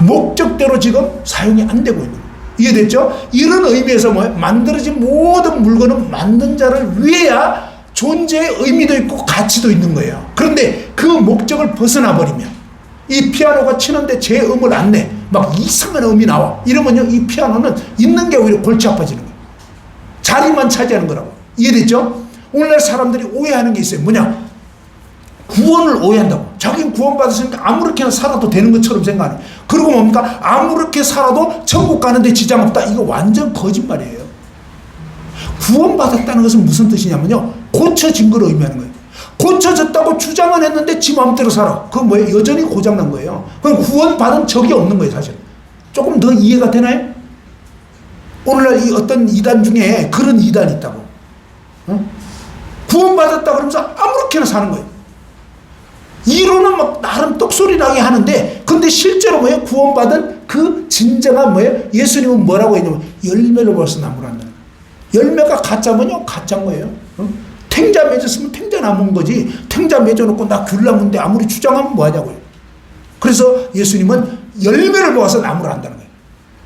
Speaker 1: 목적대로 지금 사용이 안 되고 있는 거예요. 이해됐죠? 이런 의미에서 뭐예요? 만들어진 모든 물건은 만든 자를 위해야 존재의 의미도 있고 가치도 있는 거예요. 그런데 그 목적을 벗어나 버리면 이 피아노가 치는데 제 음을 안 내. 막 이상한 음이 나와. 이러면요, 이 피아노는 있는 게 오히려 골치 아파지는 거예요. 자리만 차지하는 거라고. 이해됐죠? 오늘날 사람들이 오해하는 게 있어요. 뭐냐? 구원을 오해한다고. 자기는 구원받았으니까 아무렇게나 살아도 되는 것처럼 생각하네. 그리고 뭡니까? 아무렇게 살아도 천국 가는데 지장 없다. 이거 완전 거짓말이에요. 구원받았다는 것은 무슨 뜻이냐면요, 고쳐진 걸 의미하는 거예요. 고쳐졌다고 주장은 했는데 지 마음대로 살아. 그건 뭐예요? 여전히 고장난 거예요. 그럼 구원받은 적이 없는 거예요, 사실. 조금 더 이해가 되나요? 오늘날 이 어떤 이단 중에 그런 이단이 있다고. 구원받았다 그러면서 아무렇게나 사는 거예요. 이론은 막 나름 똑소리 나게 하는데, 근데 실제로 뭐예요? 구원받은 그 진정한 뭐예요? 예수님은 뭐라고 했냐면 열매를 벌써 나무란다. 열매가 가짜면요, 가짜인 거예요. 탱자 맺었으면 탱자 나무인 거지. 탱자 맺어놓고 나 귤 나무인데 아무리 주장하면 뭐하냐고요. 그래서 예수님은 열매를 모아서 나무를 한다는 거예요.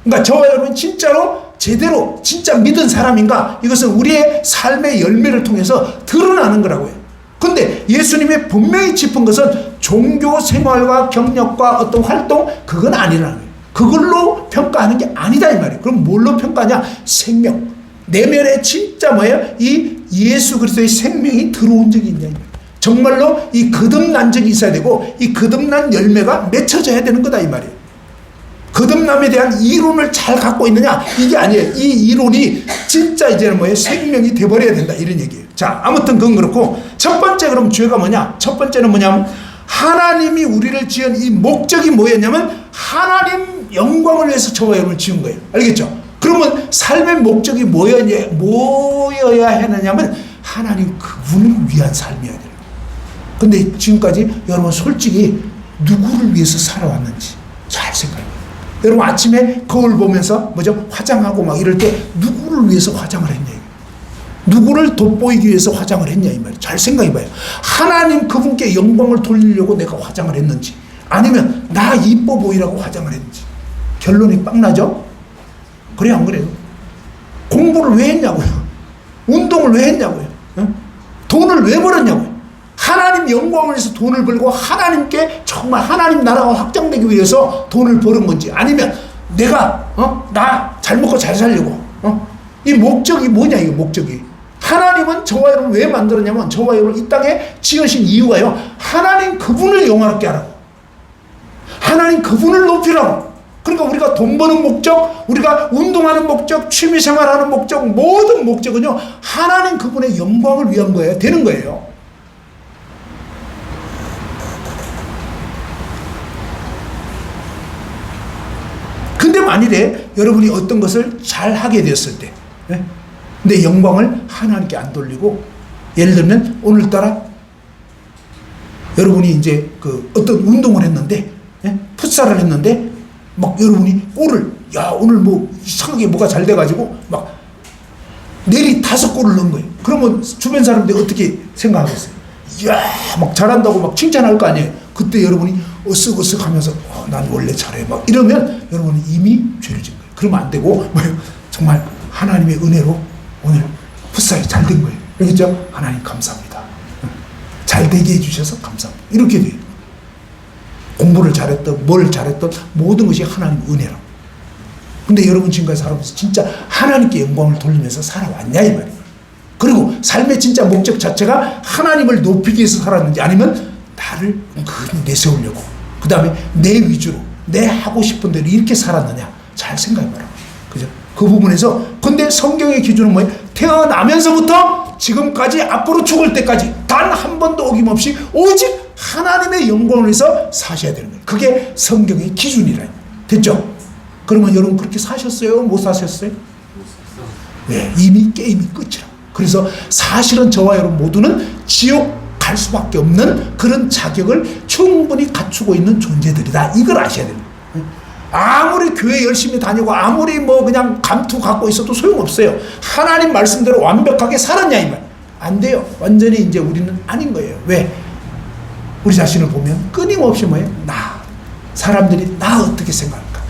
Speaker 1: 그러니까 저와 여러분 진짜로 제대로 진짜 믿은 사람인가, 이것은 우리의 삶의 열매를 통해서 드러나는 거라고요. 근데 예수님이 분명히 짚은 것은 종교 생활과 경력과 어떤 활동, 그건 아니라는 거예요. 그걸로 평가하는 게 아니다 이 말이에요. 그럼 뭘로 평가하냐? 생명. 내면에 진짜 뭐예요? 이 예수 그리스도의 생명이 들어온 적이 있냐 이 말이에요. 정말로 이 거듭난 적이 있어야 되고, 이 거듭난 열매가 맺혀져야 되는 거다 이 말이에요. 거듭남에 대한 이론을 잘 갖고 있느냐, 이게 아니에요. 이 이론이 진짜 이제는 뭐예요? 생명이 돼버려야 된다 이런 얘기예요. 자, 아무튼 그건 그렇고, 첫 번째 그럼 죄가 뭐냐? 첫 번째는 뭐냐면 하나님이 우리를 지은 이 목적이 뭐였냐면 하나님 영광을 위해서 저와 여러분을 지은 거예요. 알겠죠? 그러면 삶의 목적이 뭐여야 하느냐면 하나님 그분을 위한 삶이어야 돼요. 근데 지금까지 여러분 솔직히 누구를 위해서 살아왔는지 잘 생각해요. 여러분 아침에 거울 보면서 뭐죠? 화장하고 막 이럴 때 누구를 위해서 화장을 했냐, 누구를 돋보이기 위해서 화장을 했냐 이 말이에요. 잘 생각해봐요. 하나님 그분께 영광을 돌리려고 내가 화장을 했는지, 아니면 나 이뻐 보이라고 화장을 했는지. 결론이 빵 나죠? 그래요 안 그래요? 공부를 왜 했냐고요? 운동을 왜 했냐고요? 돈을 왜 벌었냐고요? 하나님 영광을 위해서 돈을 벌고 하나님께 정말 하나님 나라가 확장되기 위해서 돈을 버는 건지, 아니면 내가 나 잘 먹고 잘 살려고, 이 목적이 뭐냐, 이게 목적이. 하나님은 저와 여러분 왜 만들었냐면, 저와 여러분 이 땅에 지으신 이유가요, 하나님 그분을 영화롭게 하라고, 하나님 그분을 높이라고. 그러니까 우리가 돈 버는 목적, 우리가 운동하는 목적, 취미생활하는 목적, 모든 목적은요 하나님 그분의 영광을 위한 거예요. 되는 거예요. 근데 만일에 여러분이 어떤 것을 잘 하게 되었을 때, 내 영광을 하나님께 안 돌리고, 예를 들면 오늘따라 여러분이 이제 그 어떤 운동을 했는데, 풋살을 했는데 막 여러분이 골을, 야 오늘 뭐 이상하게 뭐가 잘 돼가지고 막 내리 5골을 넣은 거예요. 그러면 주변 사람들이 어떻게 생각하겠어요? 이야 막 잘한다고 막 칭찬할 거 아니에요. 그때 여러분이 어쓱어쓱 하면서 난 원래 잘해 막 이러면 여러분은 이미 죄를 지은 거예요. 그러면 안 되고 뭐예요? 정말 하나님의 은혜로 오늘 풋살이 잘 된 거예요. 알겠죠? 하나님 감사합니다. 잘 되게 해주셔서 감사합니다. 이렇게 돼요. 공부를 잘했던 뭘 잘했던 모든 것이 하나님 은혜라고. 근데 여러분 지금까지 살아오면서 진짜 하나님께 영광을 돌리면서 살아왔냐 이 말이에요. 그리고 삶의 진짜 목적 자체가 하나님을 높이기 위해서 살았는지, 아니면 나를 내세우려고, 그 다음에 내 위주로 내 하고 싶은 대로 이렇게 살았느냐, 잘 생각해봐라. 그죠? 그 부분에서. 근데 성경의 기준은 뭐예요? 태어나면서부터 지금까지 앞으로 죽을 때까지 단 한 번도 어김없이 오직 하나님의 영광을 위해서 사셔야 되는 거예요. 그게 성경의 기준이라. 됐죠? 그러면 여러분 그렇게 사셨어요? 못 사셨어요? 네, 이미 게임이 끝이라. 그래서 사실은 저와 여러분 모두는 지옥 지옥할 수밖에 없는 그런 자격을 충분히 갖추고 있는 존재들이다. 이걸 아셔야 됩니다. 아무리 교회 열심히 다니고 아무리 뭐 그냥 감투 갖고 있어도 소용없어요. 하나님 말씀대로 완벽하게 살았냐 이 말. 안 돼요. 완전히 이제 우리는 아닌 거예요. 왜? 우리 자신을 보면 끊임없이 뭐예요? 사람들이 나 어떻게 생각할까?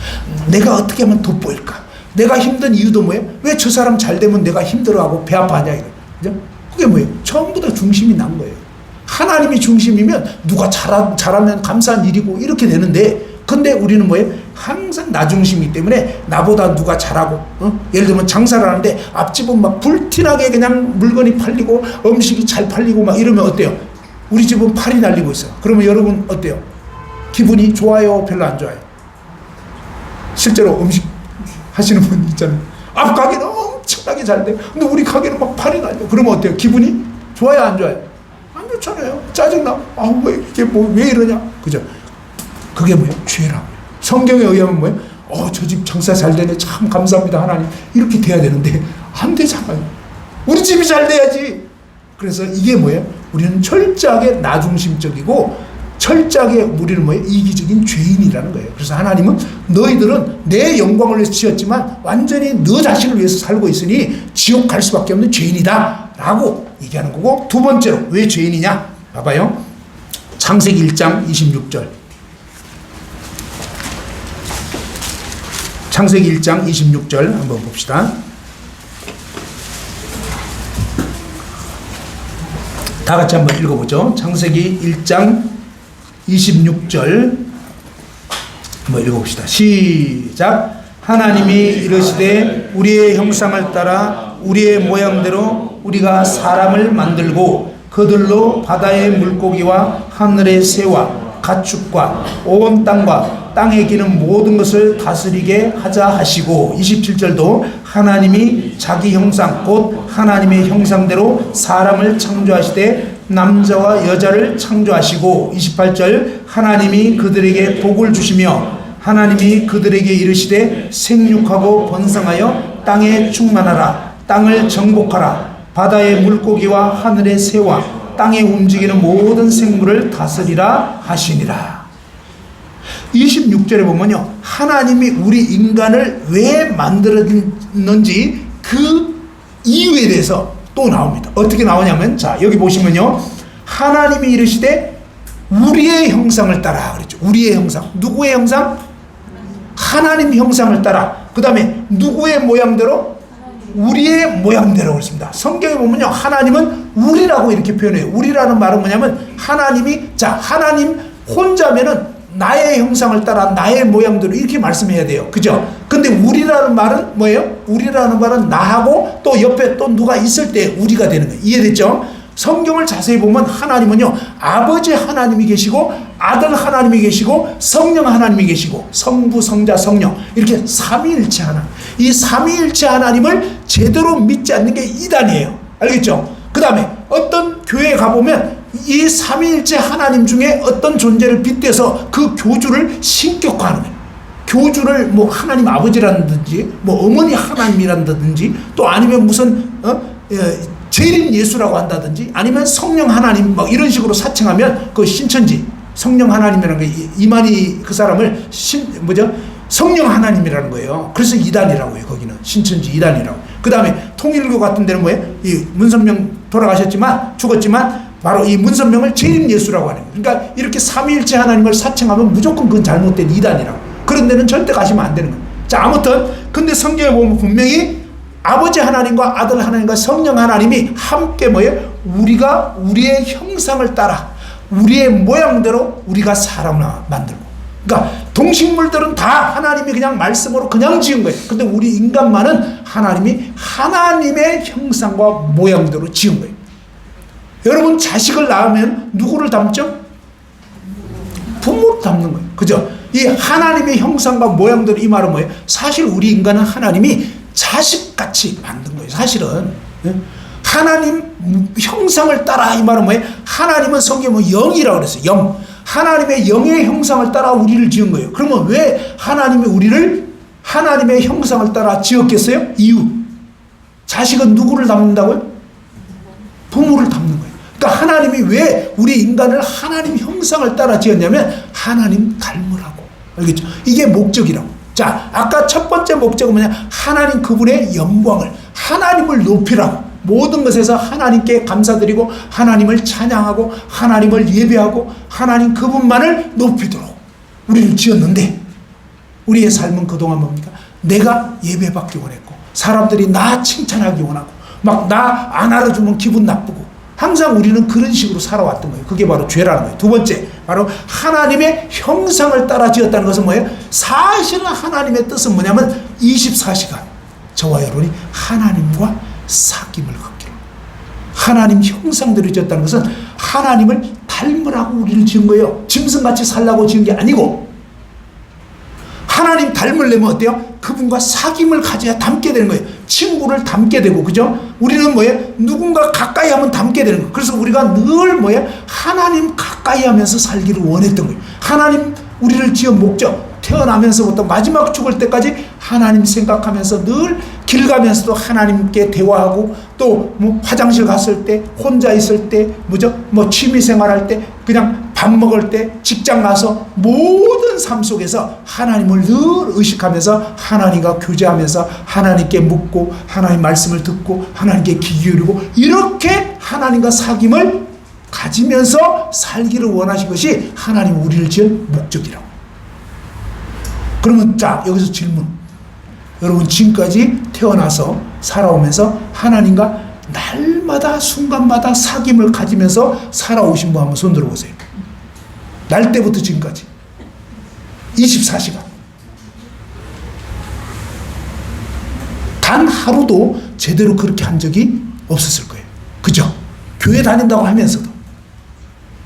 Speaker 1: 내가 어떻게 하면 돋보일까? 내가 힘든 이유도 뭐예요? 왜 저 사람 잘 되면 내가 힘들어하고 배 아파하냐 이거. 그죠? 그게 뭐예요? 전부 다 중심이 난 거예요. 하나님이 중심이면 누가 잘하면 감사한 일이고 이렇게 되는데, 근데 우리는 뭐예요? 항상 나 중심이기 때문에 나보다 누가 잘하고, 예를 들면 장사를 하는데 앞집은 막 불티나게 그냥 물건이 팔리고 음식이 잘 팔리고 막 이러면 어때요? 우리 집은 팔이 날리고 있어요. 그러면 여러분 어때요? 기분이 좋아요? 별로 안 좋아요? 실제로 음식 하시는 분 있잖아요. 앞 가게는 엄청나게 잘 돼요. 근데 우리 가게는 막 팔이 날려. 그러면 어때요? 기분이 좋아요? 안 좋아요? 안 좋잖아요. 짜증나. 왜 이게 왜 이러냐? 그죠? 그게 뭐예요? 죄라고요. 성경에 의하면 뭐예요? 저 집 장사 잘 되네. 참 감사합니다 하나님. 이렇게 돼야 되는데 안 되잖아요. 우리 집이 잘 돼야지. 그래서 이게 뭐예요? 우리는 철저하게 나중심적이고 철저하게 우리는 뭐예요? 이기적인 죄인이라는 거예요. 그래서 하나님은 너희들은 내 영광을 위해서 지었지만 완전히 너 자신을 위해서 살고 있으니 지옥 갈 수밖에 없는 죄인이다 라고 얘기하는 거고, 두 번째로 왜 죄인이냐? 봐봐요. 창세기 1장 26절. 창세기 1장 26절 한번 봅시다. 다 같이 한번 읽어보죠. 창세기 1장 26절 한번 읽어봅시다. 시작. 하나님이 이르시되 우리의 형상을 따라 우리의 모양대로 우리가 사람을 만들고 그들로 바다의 물고기와 하늘의 새와 가축과 온 땅과 땅에 기는 모든 것을 다스리게 하자 하시고, 27절도 하나님이 자기 형상 곧 하나님의 형상대로 사람을 창조하시되 남자와 여자를 창조하시고, 28절 하나님이 그들에게 복을 주시며 하나님이 그들에게 이르시되 생육하고 번성하여 땅에 충만하라. 땅을 정복하라. 바다의 물고기와 하늘의 새와 땅에 움직이는 모든 생물을 다스리라 하시니라. 26절에 보면요, 하나님이 우리 인간을 왜 만들었는지 그 이유에 대해서 또 나옵니다. 어떻게 나오냐면, 자 여기 보시면요, 하나님이 이르시되 우리의 형상을 따라 그랬죠. 우리의 형상. 누구의 형상? 하나님 형상을 따라. 그 다음에 누구의 모양대로? 우리의 모양대로 그랬습니다. 성경에 보면요, 하나님은 우리라고 이렇게 표현해요. 우리라는 말은 뭐냐면 하나님 혼자면은 나의 형상을 따라 나의 모양대로 이렇게 말씀해야 돼요. 그죠? 근데 우리라는 말은 뭐예요? 우리라는 말은 나하고 또 옆에 또 누가 있을 때 우리가 되는 거예요. 이해됐죠? 성경을 자세히 보면 하나님은요, 아버지 하나님이 계시고 아들 하나님이 계시고 성령 하나님이 계시고 성부 성자 성령 이렇게 삼위일체 하나님, 이 삼위일체 하나님을 제대로 믿지 않는 게 이단이에요. 알겠죠? 그 다음에 어떤 교회에 가보면 이 삼위일체 하나님 중에 어떤 존재를 빗대서 그 교주를 신격화하는 거예요. 교주를 뭐 하나님 아버지라든지 뭐 어머니 하나님이라든지 또 아니면 무슨 재림 예수라고 한다든지 아니면 성령 하나님 막 이런 식으로 사칭하면 그 신천지 성령 하나님이라는 게 이만희 그 사람을 성령 하나님이라는 거예요. 그래서 이단이라고 해요. 거기는 신천지 이단이라고. 그 다음에 통일교 같은 데는 뭐예요? 이 문선명 돌아가셨지만 죽었지만 바로 이 문선명을 재림 예수라고 하는 거예요. 그러니까 이렇게 삼위일체 하나님을 사칭하면 무조건 그건 잘못된 이단이라고. 그런 데는 절대 가시면 안 되는 거예요. 자, 아무튼 근데 성경에 보면 분명히 아버지 하나님과 아들 하나님과 성령 하나님이 함께 뭐예요? 우리가 우리의 형상을 따라 우리의 모양대로 우리가 사람을 만들고, 그러니까 동식물들은 다 하나님이 그냥 말씀으로 그냥 지은 거예요. 근데 우리 인간만은 하나님이 하나님의 형상과 모양대로 지은 거예요. 여러분 자식을 낳으면 누구를 닮죠? 부모를 닮는 거예요. 그죠? 이 하나님의 형상과 모양대로, 이 말은 뭐예요? 사실 우리 인간은 하나님이 자식같이 만든 거예요. 사실은 하나님 형상을 따라, 이 말은 뭐예요? 하나님은 성경에 뭐 영이라고 그랬어요. 영. 하나님의 영의 형상을 따라 우리를 지은 거예요. 그러면 왜 하나님이 우리를 하나님의 형상을 따라 지었겠어요? 이유. 자식은 누구를 닮는다고요? 부모를 닮는 거예요. 그러니까 하나님이 왜 우리 인간을 하나님 형상을 따라 지었냐면 하나님 닮으라고. 알겠죠? 이게 목적이라고. 자, 아까 첫 번째 목적은 뭐냐? 하나님 그분의 영광을, 하나님을 높이라고. 모든 것에서 하나님께 감사드리고 하나님을 찬양하고 하나님을 예배하고 하나님 그분만을 높이도록 우리를 지었는데, 우리의 삶은 그동안 뭡니까? 내가 예배받기 원했고 사람들이 나 칭찬하기 원하고 막 나 안 알아주면 기분 나쁘고 항상 우리는 그런 식으로 살아왔던 거예요. 그게 바로 죄라는 거예요. 두 번째, 바로 하나님의 형상을 따라 지었다는 것은 뭐예요? 사실은 하나님의 뜻은 뭐냐면 24시간 저와 여러분이 하나님과 사귐을 갖기로, 하나님 형상대로 지었다는 것은 하나님을 닮으라고 우리를 지은 거예요. 짐승같이 살라고 지은 게 아니고, 하나님 닮으려면 어때요? 그분과 사귐을 가져야 닮게 되는 거예요. 친구를 닮게 되고, 그죠? 우리는 뭐예요? 누군가 가까이 하면 닮게 되는 거예요. 그래서 우리가 늘 뭐예요? 하나님 가까이 하면서 살기를 원했던 거예요. 하나님 우리를 지은 목적, 태어나면서부터 마지막 죽을 때까지 하나님 생각하면서 늘 길 가면서도 하나님께 대화하고, 또 뭐 화장실 갔을 때, 혼자 있을 때, 뭐죠? 뭐 취미 생활할 때, 그냥 밥 먹을 때, 직장 가서 모든 삶 속에서 하나님을 늘 의식하면서 하나님과 교제하면서 하나님께 묻고 하나님 말씀을 듣고 하나님께 귀 기울이고, 이렇게 하나님과 사귐을 가지면서 살기를 원하신 것이 하나님 우리를 지은 목적이라고. 그러면 자, 여기서 질문. 여러분 지금까지 태어나서 살아오면서 하나님과 날마다 순간마다 사귐을 가지면서 살아오신 분 한번 손 들어보세요. 날 때부터 지금까지 24시간 단 하루도 제대로 그렇게 한 적이 없었을 거예요. 그죠? 교회 다닌다고 하면서도.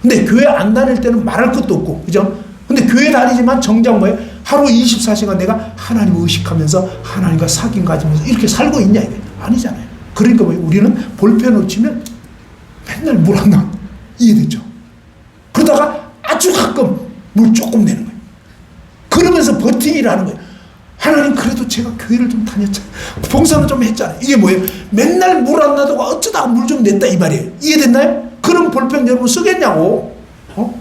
Speaker 1: 근데 교회 안 다닐 때는 말할 것도 없고, 그죠? 근데 교회 다니지만 정작 뭐예요? 하루 24시간 내가 하나님을 의식하면서 하나님과 사귐 가지면서 이렇게 살고 있냐? 이게 아니잖아요. 그러니까 뭐예요? 우리는 볼펜 놓치면 맨날 물 안 나. 이해되죠? 그러다가 아주 가끔 물 조금 내는 거예요. 그러면서 버티기를 하는 거예요. 하나님 그래도 제가 교회를 좀 다녔잖아요. 봉사는 좀 했잖아요. 이게 뭐예요? 맨날 물 안 놔두고 어쩌다가 물 좀 냈다 이 말이에요. 이해됐나요? 그럼 볼펜 여러분 쓰겠냐고.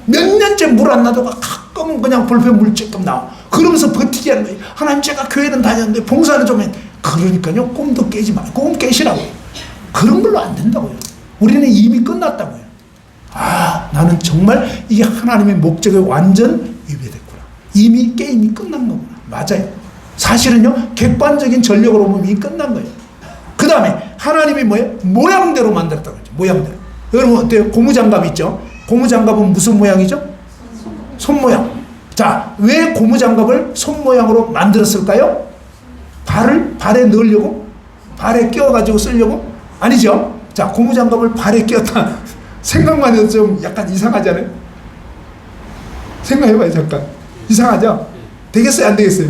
Speaker 1: 몇 년째 물 안 놔두고 가끔은 그냥 볼펜 물 조금 나와. 그러면서 버티게 하는 거예요. 하나님 제가 교회는 다녔는데 봉사는 좀 했. 그러니까요, 꿈도 깨지 말고 꿈 깨시라고요. 그런 걸로 안 된다고요. 우리는 이미 끝났다고요. 아, 나는 정말 이게 하나님의 목적에 완전 위배됐구나. 이미 게임이 끝난 거구나. 맞아요. 사실은요, 객관적인 전력으로 보면 이미 끝난 거예요. 그 다음에 하나님이 뭐예요? 모양대로 만들었다고 했죠. 모양대로. 여러분 어때요? 고무장갑 있죠? 고무장갑은 무슨 모양이죠? 손 모양. 자, 왜 고무장갑을 손 모양으로 만들었을까요? 발에 넣으려고? 발에 끼워가지고 쓰려고? 아니죠? 자, 고무장갑을 발에 끼웠다. 생각만 해도 좀 약간 이상하잖아요? 생각해봐요, 잠깐. 이상하죠? 되겠어요, 안 되겠어요?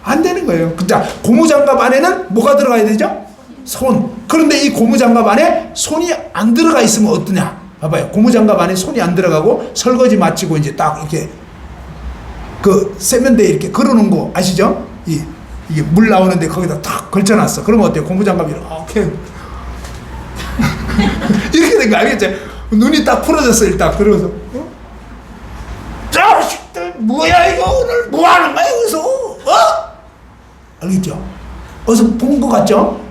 Speaker 1: 안 되는 거예요. 자, 고무장갑 안에는 뭐가 들어가야 되죠? 손. 그런데 이 고무장갑 안에 손이 안 들어가 있으면 어떠냐? 봐봐요. 고무장갑 안에 손이 안 들어가고 설거지 마치고 이제 딱 이렇게 그 세면대에 이렇게 걸어놓은 거 아시죠? 이게 물 나오는데 거기다 탁 걸쳐놨어. 그러면 어때요? 고무장갑이 이렇게 이렇게 된 거 알겠죠? 눈이 딱 풀어졌어 일단. 그러면서 자식들 뭐야 이거 오늘 뭐 하는 거야 여기서? 알겠죠? 어디서 본 거 같죠?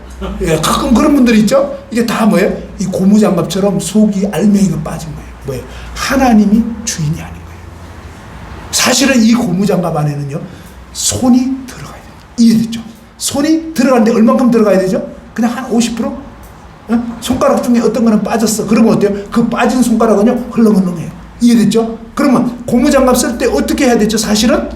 Speaker 1: 예, 가끔 그런 분들이 있죠? 이게 다 뭐예요? 이 고무장갑처럼 속이 알맹이가 빠진 거예요. 뭐예요? 하나님이 주인이 아닌 거예요. 사실은 이 고무장갑 안에는요, 손이 들어가야 돼요. 이해됐죠? 손이 들어가는데 얼만큼 들어가야 되죠? 그냥 한 50%? 손가락 중에 어떤 거는 빠졌어. 그러면 어때요? 그 빠진 손가락은요, 흘렁흘렁해요. 이해됐죠? 그러면 고무장갑 쓸 때 어떻게 해야 되죠? 사실은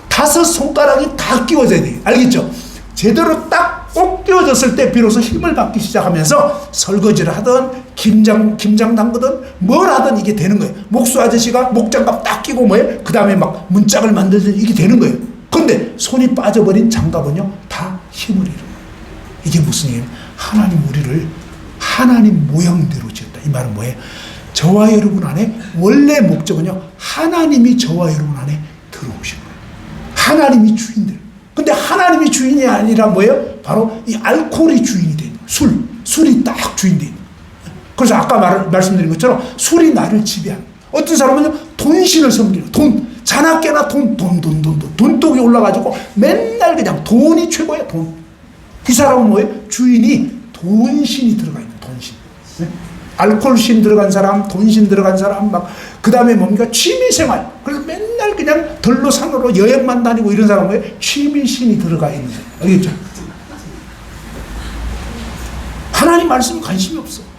Speaker 1: 5 손가락이 다 끼워져야 돼요. 알겠죠? 제대로 딱 꼭 끼워졌을 때 비로소 힘을 받기 시작하면서 설거지를 하든 김장 담그든 뭘 하든 이게 되는 거예요. 목수 아저씨가 목장갑 딱 끼고 뭐예요? 그 다음에 막 문짝을 만들든 이게 되는 거예요. 근데 손이 빠져버린 장갑은요, 다 힘을 잃어요. 이게 무슨 얘기예요? 하나님 우리를 하나님 모양대로 지었다. 이 말은 뭐예요? 저와 여러분 안에 원래 목적은요, 하나님이 저와 여러분 안에 들어오신 거예요. 하나님이 주인들. 근데 하나님이 주인이 아니라 뭐예요? 바로 이 알코올이 주인이 된 거예요. 술이 딱 주인이 된 거예요. 그래서 아까 말씀드린 것처럼 술이 나를 지배합니다. 어떤 사람은 돈신을 섬기는 돈, 자나깨나 돈독이 올라가지고 맨날 그냥 돈이 최고야, 돈. 이 사람은 뭐예요? 주인이 돈신이 들어가 있는 돈신. 네? 알코올신 들어간 사람, 돈신 들어간 사람, 그 다음에 뭡니까? 취미생활. 그래서 맨날 그냥 들로 산으로 여행만 다니고 이런 사람은 뭐예요? 취미신이 들어가 있는 거예요. 알겠죠? 하나님 말씀에 관심이 없어.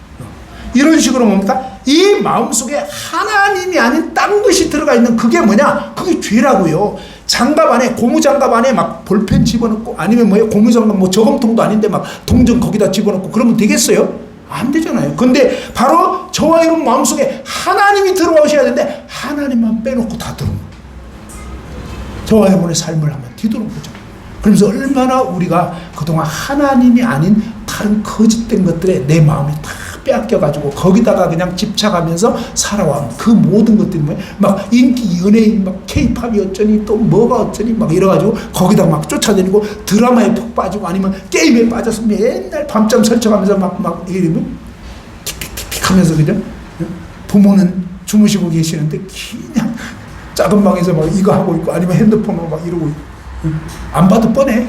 Speaker 1: 이런 식으로 뭡니까? 이 마음속에 하나님이 아닌 딴 것이 들어가 있는 그게 뭐냐? 그게 죄라고요. 장갑 안에, 고무장갑 안에 막 볼펜 집어넣고 아니면 뭐예요? 고무장갑 뭐 저금통도 아닌데 막 동전 거기다 집어넣고 그러면 되겠어요? 안 되잖아요. 근데 바로 저와 여러분 마음속에 하나님이 들어오셔야 되는데 하나님만 빼놓고 다 들어온 거예요. 저와 여러분의 삶을 한번 뒤돌아보죠. 그러면서 얼마나 우리가 그동안 하나님이 아닌 다른 거짓된 것들에 내 마음이 다 빼앗겨가지고 거기다가 그냥 집착하면서 살아온 그 모든 것들이 뭐예요? 막 인기 연예인 막 K-팝이 어쩌니 또 뭐가 어쩌니 막 이래가지고 거기다 막 쫓아다니고 드라마에 푹 빠지고 아니면 게임에 빠져서 맨날 밤잠 설쳐가면서 막 이러면 틱틱틱틱 하면서 그죠? 부모는 주무시고 계시는데 그냥 작은 방에서 막 이거 하고 있고 아니면 핸드폰으로 막 이러고 있고 안 봐도 뻔해.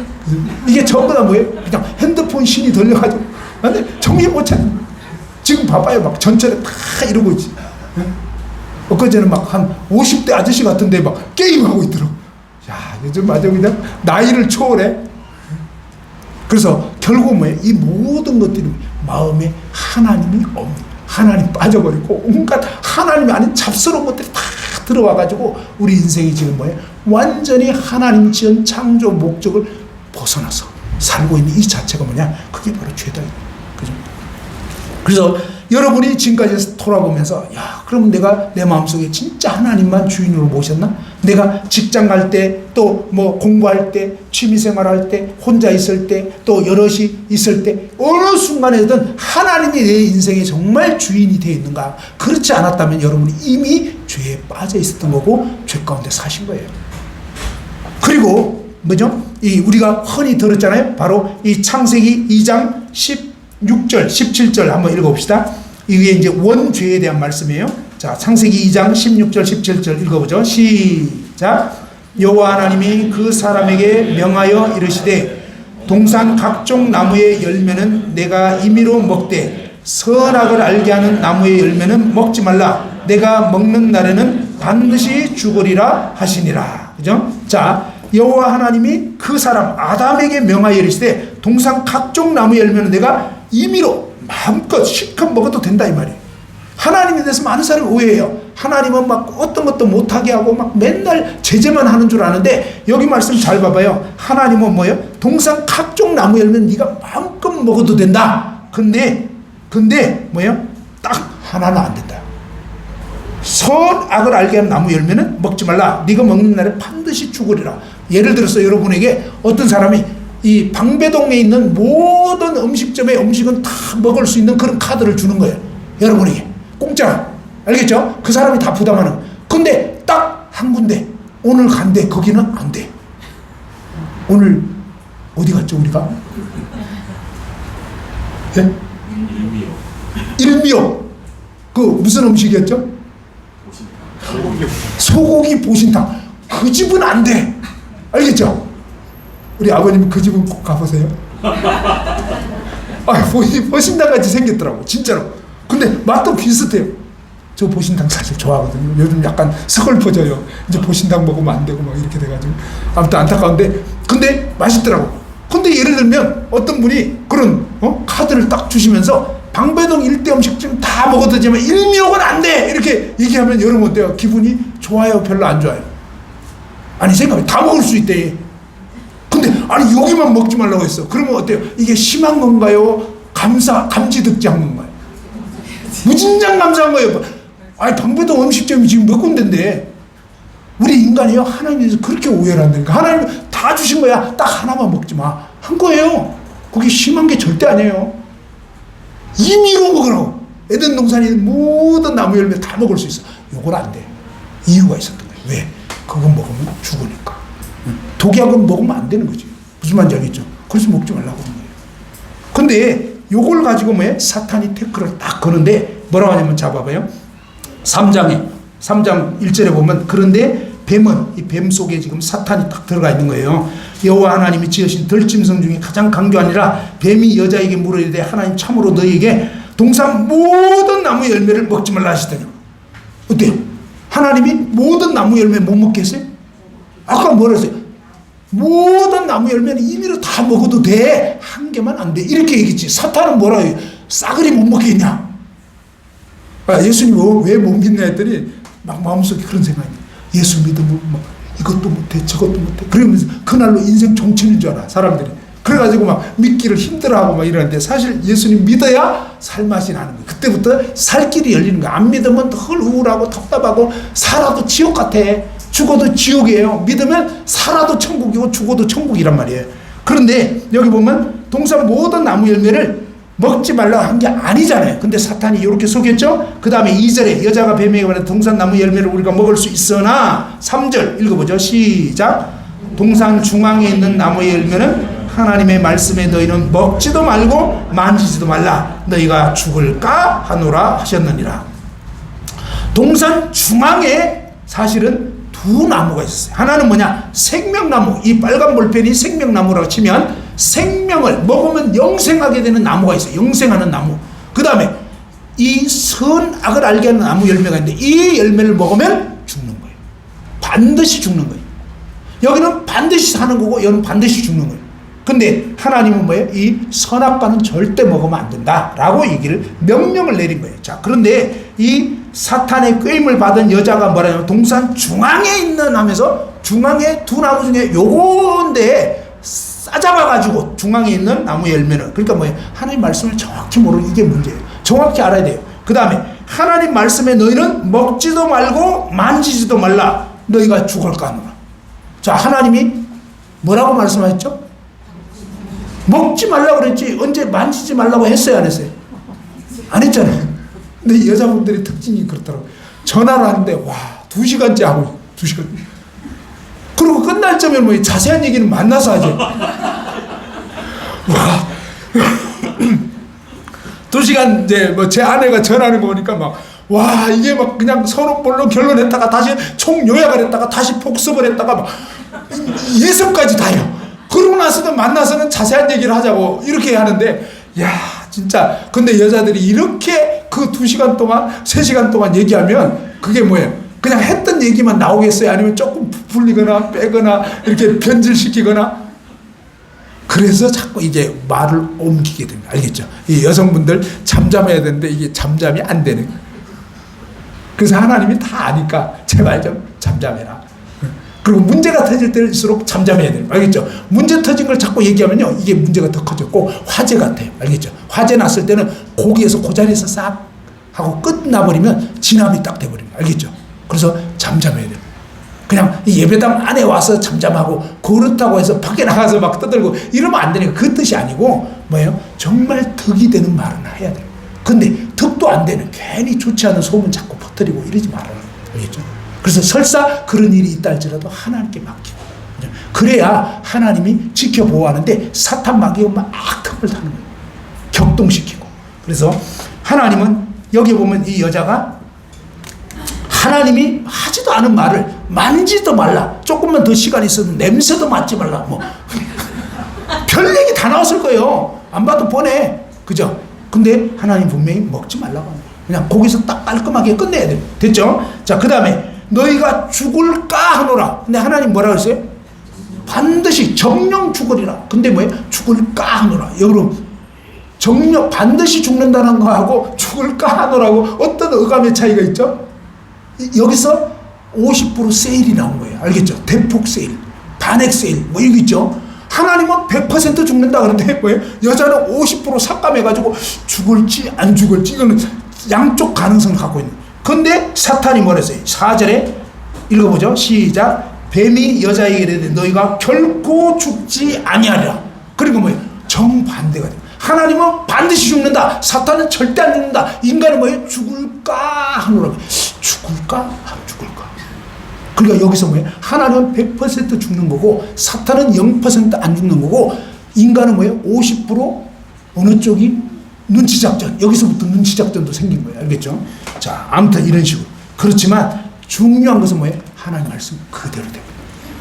Speaker 1: 이게 전부 다 뭐예요? 그냥 핸드폰 신이 들려가지고 근데 정신 못 차려. 지금 봐봐요. 막 전철에 다 이러고 있지. 엊그제는 막 한 50대 아저씨 같은데 막 게임하고 있더라고. 야, 요즘 맞아 그냥 나이를 초월해. 그래서 결국 뭐예요? 이 모든 것들이 마음에 하나님이 없는, 하나님 빠져버리고 온갖 하나님이 아닌 잡스러운 것들이 다 들어와가지고 우리 인생이 지금 뭐예요? 완전히 하나님 지은 창조 목적을 벗어나서 살고 있는 이 자체가 뭐냐? 그게 바로 죄다. 그죠? 그래서 여러분이 지금까지 돌아보면서 야, 그럼 내가 내 마음속에 진짜 하나님만 주인으로 모셨나? 내가 직장 갈 때, 또 뭐 공부할 때, 취미생활 할 때, 혼자 있을 때, 또 여럿이 있을 때 어느 순간에든 하나님이 내 인생에 정말 주인이 되어 있는가? 그렇지 않았다면 여러분이 이미 죄에 빠져 있었던 거고 죄 가운데 사신 거예요. 그리고 뭐죠? 우리가 흔히 들었잖아요. 바로 이 창세기 2장 16절, 17절 한번 읽어봅시다. 이게 이제 원죄에 대한 말씀이에요. 자, 창세기 2장 16절, 17절 읽어보죠. 시작. 여호와 하나님이 그 사람에게 명하여 이르시되 동산 각종 나무의 열매는 내가 임의로 먹되 선악을 알게 하는 나무의 열매는 먹지 말라. 내가 먹는 날에는 반드시 죽으리라 하시니라. 그죠? 자, 여호와 하나님이 그 사람 아담에게 명하여 이르시되 동산 각종 나무의 열매는 내가 임의로 마음껏 실컷 먹어도 된다 이 말이에요. 하나님에 대해서 많은 사람이 오해해요. 하나님은 막 어떤 것도 못하게 하고 막 맨날 제재만 하는 줄 아는데 여기 말씀 잘 봐봐요. 하나님은 뭐예요? 동산 각종 나무 열매는 네가 마음껏 먹어도 된다. 근데 뭐예요? 딱 하나는 안 된다. 선악을 알게 하는 나무 열매는 먹지 말라. 네가 먹는 날에 반드시 죽으리라. 예를 들어서 여러분에게 어떤 사람이 이 방배동에 있는 모든 음식점의 음식은 다 먹을 수 있는 그런 카드를 주는 거예요. 여러분에게 공짜. 알겠죠? 그 사람이 다 부담하는. 근데 딱 한 군데 오늘 간대. 거기는 안 돼. 오늘 어디 갔죠 우리가? 네? 일미요. 그 무슨 음식이었죠? 소고기 보신탕. 그 집은 안 돼. 알겠죠? 우리 아버님 그 집은 꼭 가보세요. 보신탕 같이 생겼더라고 진짜로. 근데 맛도 비슷해요. 저 보신탕 사실 좋아하거든요. 요즘 약간 서글퍼져요. 이제 보신탕 먹으면 안 되고 막 이렇게 돼가지고 아무튼 안타까운데 근데 맛있더라고. 근데 예를 들면 어떤 분이 그런 카드를 딱 주시면서 방배동 일대 음식점 다 먹어도 되지만 일미역은 안 돼 이렇게 얘기하면 여러분 어때요? 기분이 좋아요? 별로 안 좋아요? 아니 생각해. 다 먹을 수 있대. 근데 아니 여기만 먹지 말라고 했어. 그러면 어때요? 이게 심한 건가요? 감지득지한 건가요? 무진장 감사한 거예요. 아니 방배동 음식점이 지금 몇 군데인데 우리 인간이요 하나님에서 그렇게 오해를 한다니까. 하나님 다 주신 거야. 딱 하나만 먹지 마 한 거예요. 그게 심한 게 절대 아니에요. 임의로 먹으라고. 에덴 동산에 모든 나무 열매 다 먹을 수 있어. 요건 안 돼. 이유가 있었던 거예요. 왜? 그거 먹으면 죽으니까. 독약은 먹으면 안 되는 거지. 무슨 말인지 알겠죠? 그래서 먹지 말라고 하는 거예요. 근데 요걸 가지고 뭐예요? 사탄이 태클을 딱 거는데 뭐라고 하냐면 잡아봐요. 3장 1절에 보면 그런데 뱀은 이 뱀 속에 지금 사탄이 딱 들어가 있는 거예요. 여호와 하나님이 지으신 들짐승 중에 가장 강교하니라. 뱀이 여자에게 물으리되 하나님 참으로 너희에게 동산 모든 나무 열매를 먹지 말라 하시더니 어때요? 하나님이 모든 나무 열매 못 먹게 했어요? 아까 뭐라 했어요? 모든 나무 열매는 임의로 다 먹어도 돼. 한 개만 안 돼. 이렇게 얘기했지. 사탄은 뭐라 해요? 싸그리 못 먹겠냐? 예수님 왜 못 믿냐 했더니 막 마음속에 그런 생각이 예수 믿으면 막 이것도 못해 저것도 못해 그러면서 그날로 인생 종치는 줄 알아 사람들이. 그래가지고 막 믿기를 힘들어하고 막 이러는데 사실 예수님 믿어야 살맛이 나는 거예요. 그때부터 살 길이 열리는 거야. 안 믿으면 덜 우울하고 답답하고 살아도 지옥 같아. 죽어도 지옥이에요. 믿으면 살아도 천국이고 죽어도 천국이란 말이에요. 그런데 여기 보면 동산 모든 나무 열매를 먹지 말라고 한 게 아니잖아요. 근데 사탄이 이렇게 속였죠. 그 다음에 2절에 여자가 뱀에게 말해 동산 나무 열매를 우리가 먹을 수 있으나 3절 읽어보죠. 시작. 동산 중앙에 있는 나무의 열매는 하나님의 말씀에 너희는 먹지도 말고 만지지도 말라. 너희가 죽을까 하노라 하셨느니라. 동산 중앙에 사실은 두 나무가 있었어요. 하나는 뭐냐? 생명나무. 이 빨간 볼펜이 생명나무라고 치면 생명을 먹으면 영생하게 되는 나무가 있어요. 영생하는 나무. 그 다음에 이 선악을 알게 하는 나무 열매가 있는데 이 열매를 먹으면 죽는 거예요. 반드시 죽는 거예요. 여기는 반드시 사는 거고 여기는 반드시 죽는 거예요. 근데 하나님은 뭐예요? 이 선악과는 절대 먹으면 안 된다라고 얘기를 명령을 내린 거예요. 자, 그런데 이 사탄의 꾀임을 받은 여자가 뭐라냐면 동산 중앙에 있는 하면서 중앙에 두 나무 중에 요건데 싸잡아가지고 중앙에 있는 나무 열매는 그러니까 뭐예요? 하나님 말씀을 정확히 모르는 이게 문제예요. 정확히 알아야 돼요. 그 다음에 하나님 말씀에 너희는 먹지도 말고 만지지도 말라. 너희가 죽을까 하노라. 자, 하나님이 뭐라고 말씀하셨죠? 먹지 말라고 그랬지 언제 만지지 말라고 했어요? 안 했어요? 안 했잖아요. 근데 여자분들의 특징이 그렇더라고요. 전화를 하는데 와 2시간째 하고 2시간 그리고 끝날 점에는 뭐 자세한 얘기는 만나서 하죠. 와 2시간 이제 뭐 제 아내가 전화하는 거 보니까 막 와 이게 막 그냥 서로볼로 결론했다가 다시 총요약을 했다가 다시 복습을 했다가 막 예습까지 다 해요. 그러고 나서도 만나서는 자세한 얘기를 하자고 이렇게 하는데 야 진짜 근데 여자들이 이렇게 그 2시간 동안 3시간 동안 얘기하면 그게 뭐예요? 그냥 했던 얘기만 나오겠어요? 아니면 조금 부풀리거나 빼거나 이렇게 변질시키거나 그래서 자꾸 이제 말을 옮기게 됩니다. 알겠죠? 이 여성분들 잠잠해야 되는데 이게 잠잠이 안 되는 거예요. 그래서 하나님이 다 아니까 제발 좀 잠잠해라. 그리고 문제가 터질 때일수록 잠잠해야 돼요. 알겠죠? 문제 터진 걸 자꾸 얘기하면요. 이게 문제가 더 커졌고 화재 같아요. 알겠죠? 화재 났을 때는 거기에서 그 자리에서 싹 하고 끝나버리면 진압이 딱 돼버립니다. 알겠죠? 그래서 잠잠해야 돼요. 그냥 예배당 안에 와서 잠잠하고 그렇다고 해서 밖에 나가서 막 떠들고 이러면 안 되니까 그 뜻이 아니고 뭐예요? 정말 덕이 되는 말은 해야 돼요. 근데 덕도 안 되는 괜히 좋지 않은 소문 자꾸 퍼뜨리고 이러지 말아요. 알겠죠? 그래서 설사 그런 일이 있다 할지라도 하나님께 맡기고 그래야 하나님이 지켜보호하는데 사탄 마귀가 막 틈을 타는 거예요. 격동시키고. 그래서 하나님은 여기 보면 이 여자가 하나님이 하지도 않은 말을 만지도 말라. 조금만 더 시간이 있어도 냄새도 맡지 말라. 뭐 별 얘기 다 나왔을 거예요. 안 봐도 뻔해. 그죠? 근데 하나님 분명히 먹지 말라고 하는 거예요. 그냥 거기서 딱 깔끔하게 끝내야 돼요. 됐죠? 자, 그 다음에 너희가 죽을까 하노라. 근데 하나님 뭐라 그랬어요? 반드시 정령 죽으리라. 근데 뭐예요? 죽을까 하노라. 여러분 정령 반드시 죽는다는 거하고 죽을까 하노라고 어떤 어감의 차이가 있죠? 여기서 50% 세일이 나온 거예요. 알겠죠? 대폭 세일, 반액 세일 뭐 이거 있죠? 하나님은 100% 죽는다 그러는데 뭐예요? 여자는 50% 삭감해가지고 죽을지 안 죽을지 이거는 양쪽 가능성을 갖고 있는 거예요. 근데 사탄이 뭐랬어요? 4절에 읽어보죠. 시작. 뱀이 여자에게 이르되 너희가 결코 죽지 아니하리라. 그리고 뭐예요? 정반대가 돼요. 하나님은 반드시 죽는다. 사탄은 절대 안 죽는다. 인간은 뭐예요? 죽을까 하노라. 죽을까? 안 죽을까? 그러니까 여기서 뭐예요? 하나님은 100% 죽는 거고 사탄은 0% 안 죽는 거고 인간은 뭐예요? 50% 어느 쪽이 눈치 작전, 여기서부터 눈치 작전도 생긴 거예요. 알겠죠? 자, 아무튼 이런 식으로. 그렇지만 중요한 것은 뭐예요? 하나님 말씀 그대로 됩니다.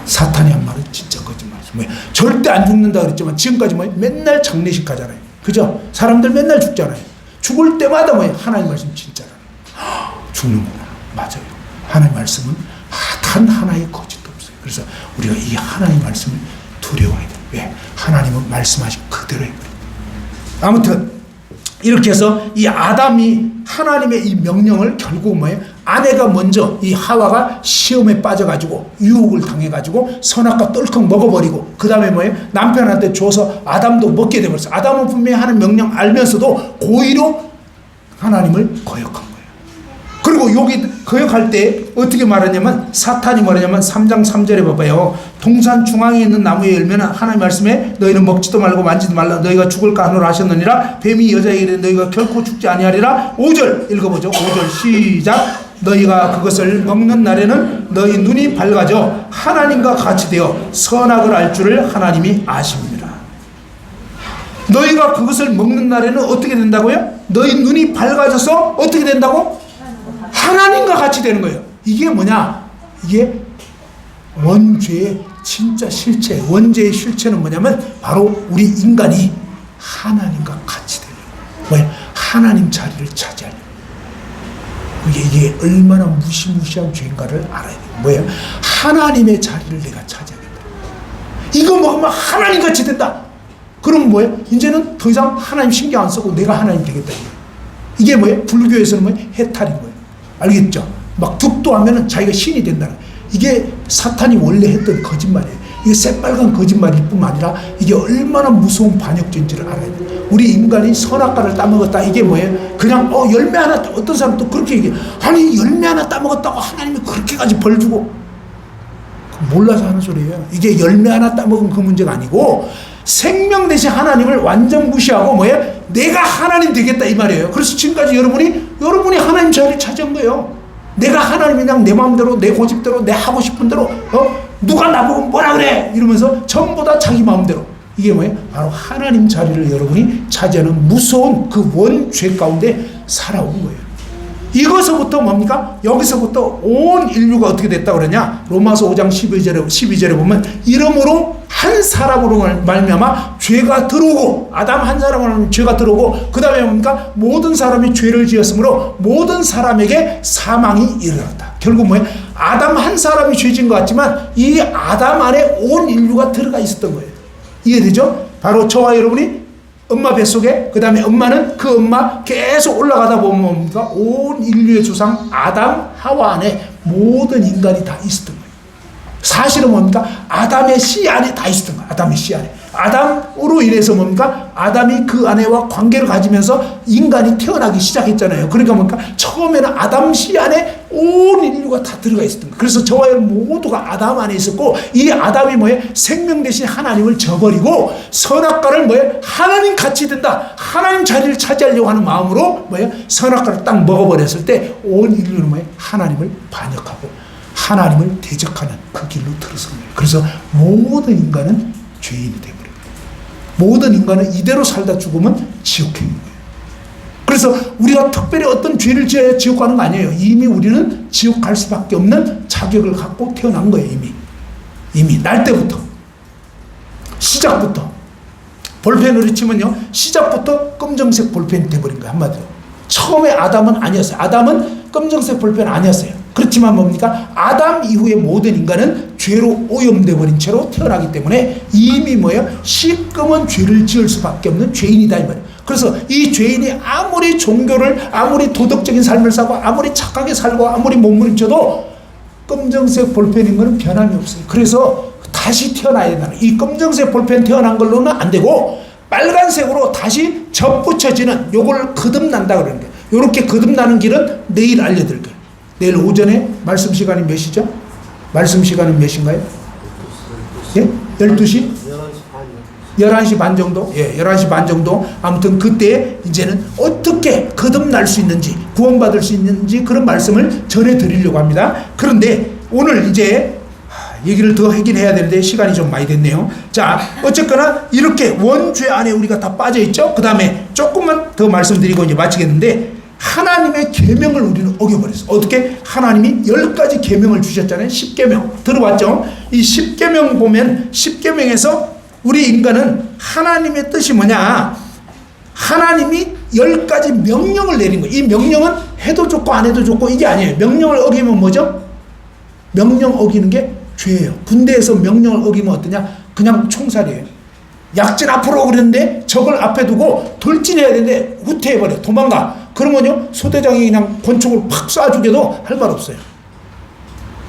Speaker 1: 사탄이 한 말은 진짜 거짓말이죠. 뭐예요? 절대 안 죽는다 그랬지만 지금까지 뭐예요? 맨날 장례식 가잖아요. 그죠? 사람들 맨날 죽잖아요. 죽을 때마다 뭐예요? 하나님 말씀 진짜라는. 죽는구나. 맞아요. 하나님 말씀은 단 하나의 거짓도 없어요. 그래서 우리가 이 하나님 말씀을 두려워해야 돼요. 왜? 하나님은 말씀하신 그대로 해버려요. 아무튼 이렇게 해서 이 아담이 하나님의 이 명령을 결국 뭐예요? 아내가 먼저 이 하와가 시험에 빠져가지고 유혹을 당해가지고 선악과 똘컥 먹어버리고 그 다음에 뭐예요? 남편한테 줘서 아담도 먹게 되버렸어요. 아담은 분명히 하는 명령 알면서도 고의로 하나님을 거역한 거예요. 그리고 여기 거역할 때 어떻게 말하냐면 사탄이 말하냐면 3장 3절에 봐봐요. 동산 중앙에 있는 나무의 열매는 하나님 말씀에 너희는 먹지도 말고 만지도 말라 너희가 죽을까 하노라 하셨느니라. 뱀이 여자에게 이르되 너희가 결코 죽지 아니하리라. 5절 읽어보죠. 5절 시작. 너희가 그것을 먹는 날에는 너희 눈이 밝아져 하나님과 같이 되어 선악을 알 줄을 하나님이 아십니다. 너희가 그것을 먹는 날에는 어떻게 된다고요? 너희 눈이 밝아져서 어떻게 된다고? 하나님과 같이 되는 거예요. 이게 뭐냐? 이게 원죄의 진짜 실체, 원죄의 실체는 뭐냐면 바로 우리 인간이 하나님과 같이 되는 거예요. 하나님 자리를 차지하는 거예요. 이게 얼마나 무시무시한 죄인가를 알아야 돼요. 뭐예요? 하나님의 자리를 내가 차지하겠다. 이거 먹으면 하나님 같이 된다. 그럼 뭐예요? 이제는 더 이상 하나님 신경 안 쓰고 내가 하나님 되겠다. 이게 뭐예요? 불교에서는 뭐예요? 해탈인 거예요. 알겠죠? 막 득도하면은 자기가 신이 된다는. 이게 사탄이 원래 했던 거짓말이에요. 이게 새빨간 거짓말일 뿐만 아니라 이게 얼마나 무서운 반역죄인지를 알아야 돼요. 우리 인간이 선악과를 따먹었다. 이게 뭐예요? 그냥 열매 하나, 어떤 사람 또 그렇게 얘기해. 아니 열매 하나 따먹었다고 하나님이 그렇게까지 벌 주고. 몰라서 하는 소리예요. 이게 열매 하나 따먹은 그 문제가 아니고 생명 대신 하나님을 완전 무시하고 뭐예요? 내가 하나님 되겠다 이 말이에요. 그래서 지금까지 여러분이 하나님 자리를 차지한 거예요. 내가 하나님 그냥 내 마음대로 내 고집대로 내 하고 싶은 대로 누가 나보고 뭐라 그래 이러면서 전부 다 자기 마음대로. 이게 뭐예요? 바로 하나님 자리를 여러분이 차지하는 무서운 그 원죄 가운데 살아온 거예요. 이것서부터 뭡니까? 여기서부터 온 인류가 어떻게 됐다고 그러냐? 로마서 5장 12절에 보면 이러므로 한 사람으로 말미암아 죄가 들어오고 아담 한 사람으로 죄가 들어오고 그 다음에 뭡니까? 모든 사람이 죄를 지었으므로 모든 사람에게 사망이 이르렀다. 결국 뭐예요? 아담 한 사람이 죄진 것 같지만 이 아담 안에 온 인류가 들어가 있었던 거예요. 이해되죠? 바로 저와 여러분이 엄마 뱃속에 그 다음에 엄마는 그 엄마 계속 올라가다 보면 뭡니까? 온 인류의 조상 아담 하와 안에 모든 인간이 다 있었던 거예요. 사실은 뭡니까? 아담의 씨 안에 다 있었던 거예요. 아담의 씨 안에. 아담으로 인해서 뭡니까? 아담이 그 아내와 관계를 가지면서 인간이 태어나기 시작했잖아요. 그러니까 뭡니까? 처음에는 아담 씨 안에 온 인류가 다 들어가 있었던 거예요. 그래서 저와 여러분 모두가 아담 안에 있었고 이 아담이 뭐예요? 생명 대신 하나님을 저버리고 선악과를 뭐예요? 하나님 같이 된다. 하나님 자리를 차지하려고 하는 마음으로 뭐예요? 선악과를 딱 먹어버렸을 때 온 인류는 뭐예요? 하나님을 반역하고 하나님을 대적하는 그 길로 들어선 거예요. 그래서 모든 인간은 죄인이 되버려요. 모든 인간은 이대로 살다 죽으면 지옥행인 거예요. 그래서 우리가 특별히 어떤 죄를 지어야 지옥 가는 거 아니에요. 이미 우리는 지옥 갈 수밖에 없는 자격을 갖고 태어난 거예요. 이미 날 때부터 시작부터 볼펜으로 치면요 시작부터 검정색 볼펜이 돼버린 거예요. 한마디로 처음에 아담은 아니었어요. 아담은 검정색 볼펜 아니었어요. 그렇지만 뭡니까? 아담 이후의 모든 인간은 죄로 오염돼 버린 채로 태어나기 때문에 이미 뭐예요? 시꺼먼 죄를 지을 수밖에 없는 죄인이다 이 말이에요. 그래서 이 죄인이 아무리 종교를 아무리 도덕적인 삶을 살고 아무리 착하게 살고 아무리 몸부림쳐도 검정색 볼펜인 거는 변함이 없어요. 그래서 다시 태어나야 된다는 이 검정색 볼펜 태어난 걸로는 안 되고 빨간색으로 다시 접붙여지는 요걸 거듭난다 그러는 거예요. 요렇게 거듭나는 길은 내일 알려드릴게요. 내일 오전에 말씀 시간이 몇 시죠? 말씀 시간은 몇 시인가요? 예? 12시? 11시 반 정도? 예, 11시 반 정도. 아무튼 그때 이제는 어떻게 거듭날 수 있는지, 구원받을 수 있는지 그런 말씀을 전해드리려고 합니다. 그런데 오늘 이제 얘기를 더 하긴 해야 되는데 시간이 좀 많이 됐네요. 자, 어쨌거나 이렇게 원죄 안에 우리가 다 빠져 있죠. 그 다음에 조금만 더 말씀드리고 이제 마치겠는데, 하나님의 계명을 우리는 어겨버렸어. 어떻게? 하나님이 10가지 계명을 주셨잖아요. 10계명 들어봤죠? 이 10계명 보면 10계명에서 우리 인간은 하나님의 뜻이 뭐냐? 하나님이 10가지 명령을 내린 거예요. 이 명령은 해도 좋고 안 해도 좋고 이게 아니에요. 명령을 어기면 뭐죠? 명령 어기는 게 죄예요. 군대에서 명령을 어기면 어떠냐? 그냥 총살이에요. 약진 앞으로 그랬는데 적을 앞에 두고 돌진해야 되는데 후퇴해버려. 도망가. 그러면요, 소대장이 그냥 권총으로 팍 쏴 죽여도 할 말 없어요.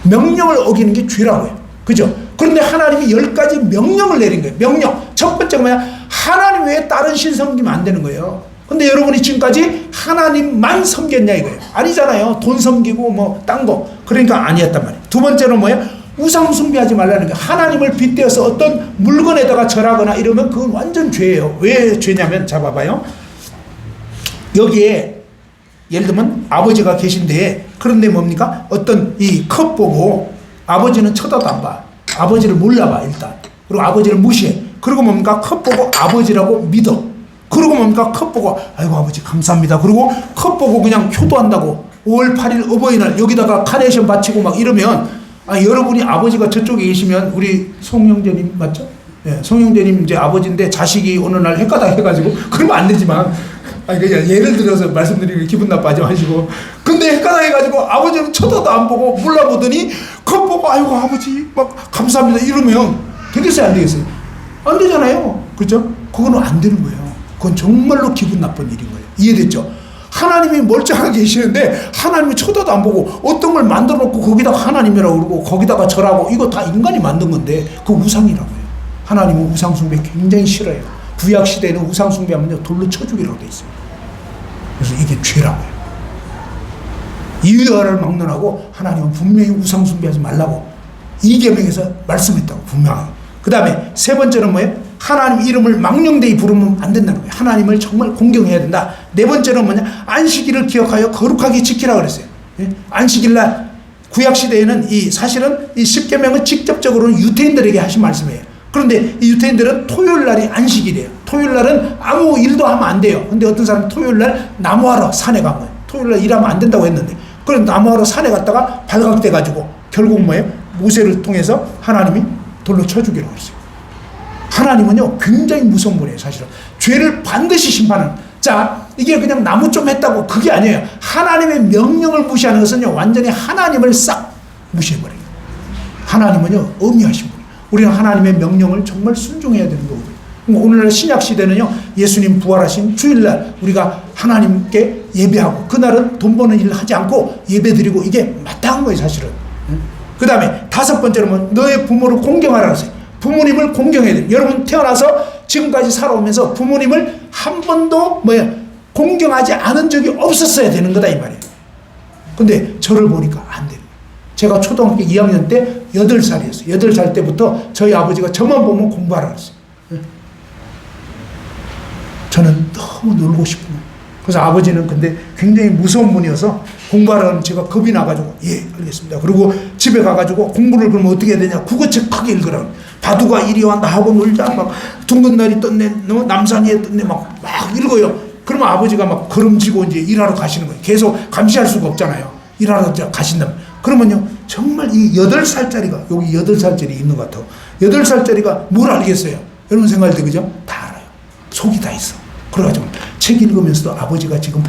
Speaker 1: 명령을 어기는 게 죄라고요. 그죠? 그런데 하나님이 10가지 명령을 내린 거예요. 명령. 첫 번째가 뭐냐? 하나님 외에 다른 신 섬기면 안 되는 거예요. 근데 여러분이 지금까지 하나님만 섬겼냐 이거예요. 아니잖아요. 돈 섬기고 뭐 딴 거. 그러니까 아니었단 말이에요. 두 번째는 뭐예요? 우상 숭배하지 말라는 거예요. 하나님을 빗대어서 어떤 물건에다가 절하거나 이러면 그건 완전 죄예요. 왜 죄냐면, 잡아봐요. 여기에 예를 들면 아버지가 계신데, 그런데 뭡니까? 어떤 이 컵 보고 아버지는 쳐다도 안 봐. 아버지를 몰라봐 일단. 그리고 아버지를 무시해. 그리고 뭡니까? 컵 보고 아버지라고 믿어. 그리고 뭡니까? 컵 보고 아이고 아버지 감사합니다. 그리고 컵 보고 그냥 효도한다고. 5월 8일 어버이날 여기다가 카네이션 바치고 막 이러면, 여러분이 아버지가 저쪽에 계시면, 우리 송영재님 맞죠? 예, 송영재님 이제 아버지인데 자식이 어느 날 헷가닥 해가지고, 그러면 안 되지만, 그냥 예를 들어서 말씀드리면 기분 나빠하지 마시고, 근데 헷가닥 해가지고 아버지는 쳐다도 안 보고 몰라보더니 컵 보고 아이고 아버지 막 감사합니다 이러면 되겠어요, 안 되겠어요? 안 되잖아요. 그렇죠? 그거는 안 되는 거예요. 그건 정말로 기분 나쁜 일인 거예요. 이해됐죠? 하나님이 멀쩡하게 계시는데 하나님이 쳐다도 안 보고 어떤 걸 만들어 놓고 거기다가 하나님이라고 그러고 거기다가 절하고, 이거 다 인간이 만든 건데 그거 우상이라고요. 하나님은 우상숭배 굉장히 싫어요. 구약시대에는 우상숭배하면 돌로 쳐 죽이라고 돼 있어요. 그래서 이게 죄라고요. 이의를 막론하고 하나님은 분명히 우상숭배하지 말라고 이 계명에서 말씀했다고 분명하게. 그 다음에 세 번째는 뭐예요? 하나님 이름을 망령되이 부르면 안 된다는 거예요. 하나님을 정말 공경해야 된다. 네 번째는 뭐냐? 안식일을 기억하여 거룩하게 지키라 그랬어요. 예? 안식일날 구약시대에는 사실은 이 10계명은 직접적으로는 유태인들에게 하신 말씀이에요. 그런데 이 유태인들은 토요일날이 안식일이에요. 토요일날은 아무 일도 하면 안 돼요. 근데 어떤 사람은 토요일날 나무하러 산에 간 거예요. 토요일날 일하면 안 된다고 했는데, 그래서 나무하러 산에 갔다가 발각돼가지고 결국 뭐예요? 모세를 통해서 하나님이 돌로 쳐 죽이라고 했어요. 하나님은요 굉장히 무서운 분이에요. 사실은 죄를 반드시 심판하는. 자, 이게 그냥 나무 좀 했다고 그게 아니에요. 하나님의 명령을 무시하는 것은요 완전히 하나님을 싹 무시해버려요. 하나님은요 엄미하신 분이에요. 우리는 하나님의 명령을 정말 순종해야 되는 거거든요. 오늘날 신약시대는요 예수님 부활하신 주일날 우리가 하나님께 예배하고, 그날은 돈 버는 일을 하지 않고 예배드리고, 이게 마땅한 거예요 사실은. 그 다음에 다섯 번째로 뭐 너의 부모를 공경하라 그랬어요. 부모님을 공경해야 돼요. 여러분 태어나서 지금까지 살아오면서 부모님을 한 번도 공경하지 않은 적이 없었어야 되는 거다 이 말이에요. 근데 저를 보니까 안 돼요. 제가 초등학교 2학년 때 8살이었어요. 8살 때부터 저희 아버지가 저만 보면 공부하라 그랬어요. 저는 너무 놀고 싶은 거예요. 그래서 아버지는 근데 굉장히 무서운 분이어서 공부하라는 제가 겁이 나가지고 예 알겠습니다. 그리고 집에 가가지고 공부를 그러면 어떻게 해야 되냐, 국어책 크게 읽으라고. 바두가 이리와 나하고 놀자, 막 둥근 날이 떴네, 남산이에 떴네, 막 읽어요. 그러면 아버지가 막 걸음지고 이제 일하러 가시는 거예요. 계속 감시할 수가 없잖아요. 일하러 가신다면. 그러면요 정말 이 8살짜리가 여기 8살짜리 있는 것 같아요. 8살짜리가 뭘 알겠어요? 여러분 생각할 때 그죠? 다 알아요. 속이 다 있어. 그래가지고 책 읽으면서도 아버지가 지금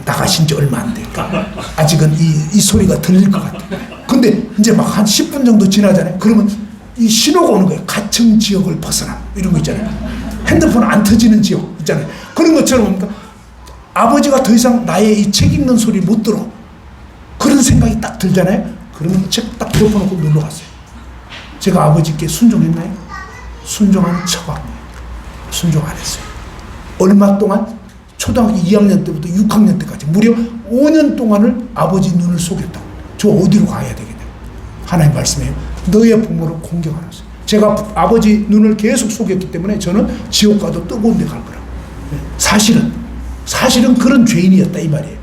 Speaker 1: 나가신 지 얼마 안 되니까 아직은 이 소리가 들릴 것 같아. 근데 이제 막 한 10분 정도 지나잖아요. 그러면 이 신호가 오는 거예요. 가청 지역을 벗어나 이런 거 있잖아요. 핸드폰 안 터지는 지역 있잖아요. 그런 것처럼 뭡니까? 아버지가 더 이상 나의 이 책 읽는 소리 못 들어. 그런 생각이 딱 들잖아요. 그러면 책 딱 덮어놓고 놀러 갔어요. 제가 아버지께 순종했나요? 순종하는 척하고 순종 안 했어요. 얼마 동안? 초등학교 2학년 때부터 6학년 때까지 무려 5년 동안을 아버지 눈을 속였다고. 저 어디로 가야 되겠냐? 하나님 말씀해요. 너의 부모를 공경하라. 제가 아버지 눈을 계속 속였기 때문에 저는 지옥 가도 뜨거운 데 갈 거라고. 사실은 그런 죄인이었다 이 말이에요.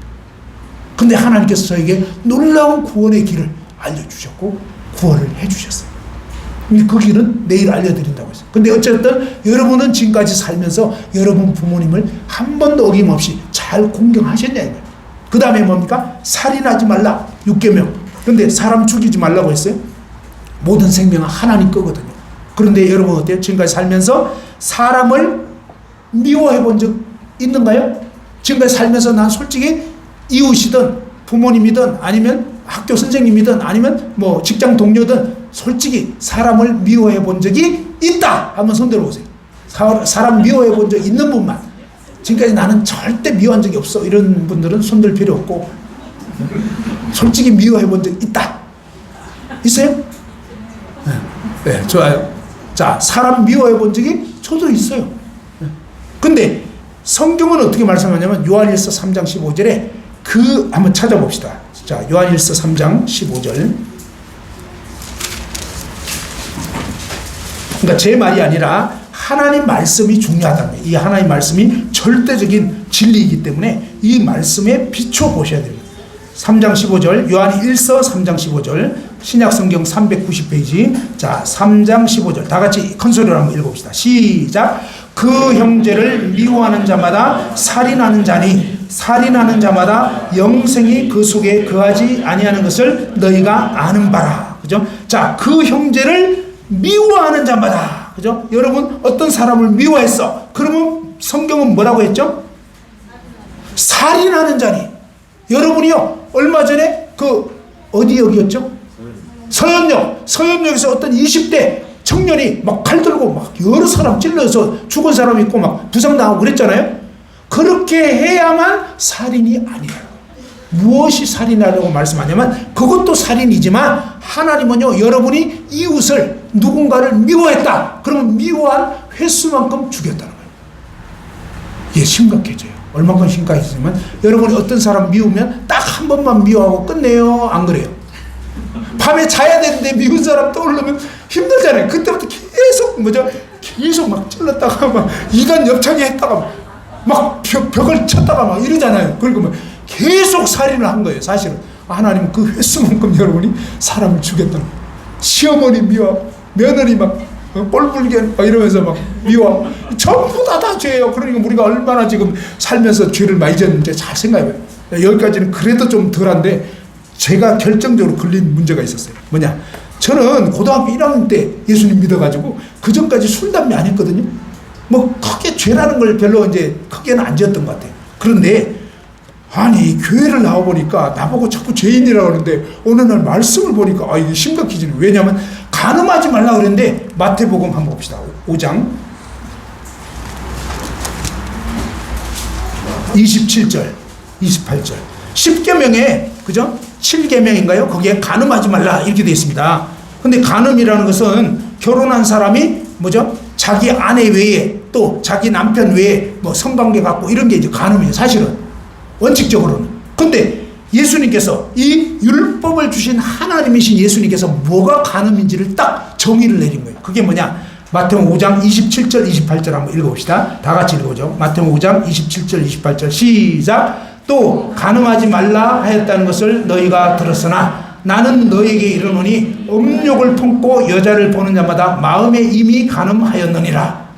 Speaker 1: 근데 하나님께서 저에게 놀라운 구원의 길을 알려주셨고 구원을 해주셨어요. 근데 그 길은 내일 알려드린다고 했어요. 근데 어쨌든 여러분은 지금까지 살면서 여러분 부모님을 한 번도 어김없이 잘 공경하셨냐 이거예요. 그 다음에 뭡니까? 살인하지 말라 6계명. 근데 사람 죽이지 말라고 했어요. 모든 생명은 하나님 거거든요. 그런데 여러분 어때요? 지금까지 살면서 사람을 미워해 본 적 있는가요? 지금까지 살면서 난 솔직히 이웃이든 부모님이든 아니면 학교 선생님이든 아니면 뭐 직장 동료든 솔직히 사람을 미워해 본 적이 있다 하면 손 들어보세요. 사람 미워해 본 적 있는 분만. 지금까지 나는 절대 미워한 적이 없어 이런 분들은 손 들 필요 없고, 솔직히 미워해 본 적 있다 있어요? 네, 좋아요. 자, 사람 미워해 본 적이 저도 있어요. 근데 성경은 어떻게 말씀하냐면 요한일서 3장 15절에 한번 찾아봅시다. 자, 요한일서 3장 15절. 그러니까 제 말이 아니라 하나님 말씀이 중요하다는 거예요. 이 하나님 말씀이 절대적인 진리이기 때문에 이 말씀에 비춰 보셔야 됩니다. 3장 15절, 요한 1서 3장 15절, 신약성경 390페이지. 자, 3장 15절 다 같이 큰 소리로 한번 읽어봅시다. 시작. 그 형제를 미워하는 자마다 살인하는 자니 살인하는 자마다 영생이 그 속에 거하지 아니하는 것을 너희가 아는 바라. 그죠? 자, 그 형제를 미워하는 자마다. 그죠? 여러분 어떤 사람을 미워했어? 그러면 성경은 뭐라고 했죠? 살인하는 자니. 여러분이요 얼마 전에 어디 역이었죠? 서현역에서 어떤 20대 청년이 막 칼 들고 막 여러 사람 찔러서 죽은 사람 있고 막 부상당하고 그랬잖아요. 그렇게 해야만 살인이 아니에요. 무엇이 살인하려고 말씀하냐면 그것도 살인이지만 하나님은요 여러분이 이웃을 누군가를 미워했다 그러면 미워한 횟수만큼 죽였다는 거예요. 이게 심각해져요. 얼마큼 심각해지면 여러분이 어떤 사람 미우면 딱 한 번만 미워하고 끝내요? 안 그래요? 밤에 자야 되는데 미운 사람 떠오르면 힘들잖아요. 그때부터 계속 막 찔렀다가 막 이간 옆차기 했다가 막 벽을 쳤다가 막 이러잖아요. 그리고 막 계속 살인을 한 거예요. 사실은 하나님은 그 횟수만큼 여러분이 사람을 죽였다는 거예요. 시어머니 미워, 며느리 막 꼴불견 막 이러면서 막 미워, 전부 다 죄예요. 그러니까 우리가 얼마나 지금 살면서 죄를 많이 졌는지 잘 생각해봐요. 여기까지는 그래도 좀 덜한데 제가 결정적으로 걸린 문제가 있었어요. 뭐냐? 저는 고등학교 1학년 때 예수님 믿어가지고 그 전까지 술, 담배 안 했거든요. 뭐 크게 죄라는 걸 별로 이제 크게는 안 지었던 것 같아요. 그런데 아니 교회를 나와보니까 나보고 자꾸 죄인이라고 그러는데 어느 날 말씀을 보니까 이게 심각해지네. 왜냐하면 간음하지 말라 그랬는데 마태복음 한번 봅시다. 5장 27절 28절 10계명에 그죠? 7계명인가요? 거기에 간음하지 말라 이렇게 되어 있습니다. 근데 간음이라는 것은 결혼한 사람이 뭐죠? 자기 아내 외에 또 자기 남편 외에 뭐 성관계 갖고 이런 게 이제 간음이에요. 사실은 원칙적으로는. 근데 예수님께서 이 율법을 주신 하나님이신 예수님께서 뭐가 간음인지를 딱 정의를 내린 거예요. 그게 뭐냐? 마태복음 5장 27절 28절 한번 읽어봅시다. 다 같이 읽어보죠. 마태복음 5장 27절 28절 시작. 또 간음하지 말라 하였다는 것을 너희가 들었으나 나는 너희에게 이르노니 음욕을 품고 여자를 보는 자마다 마음에 이미 간음하였느니라.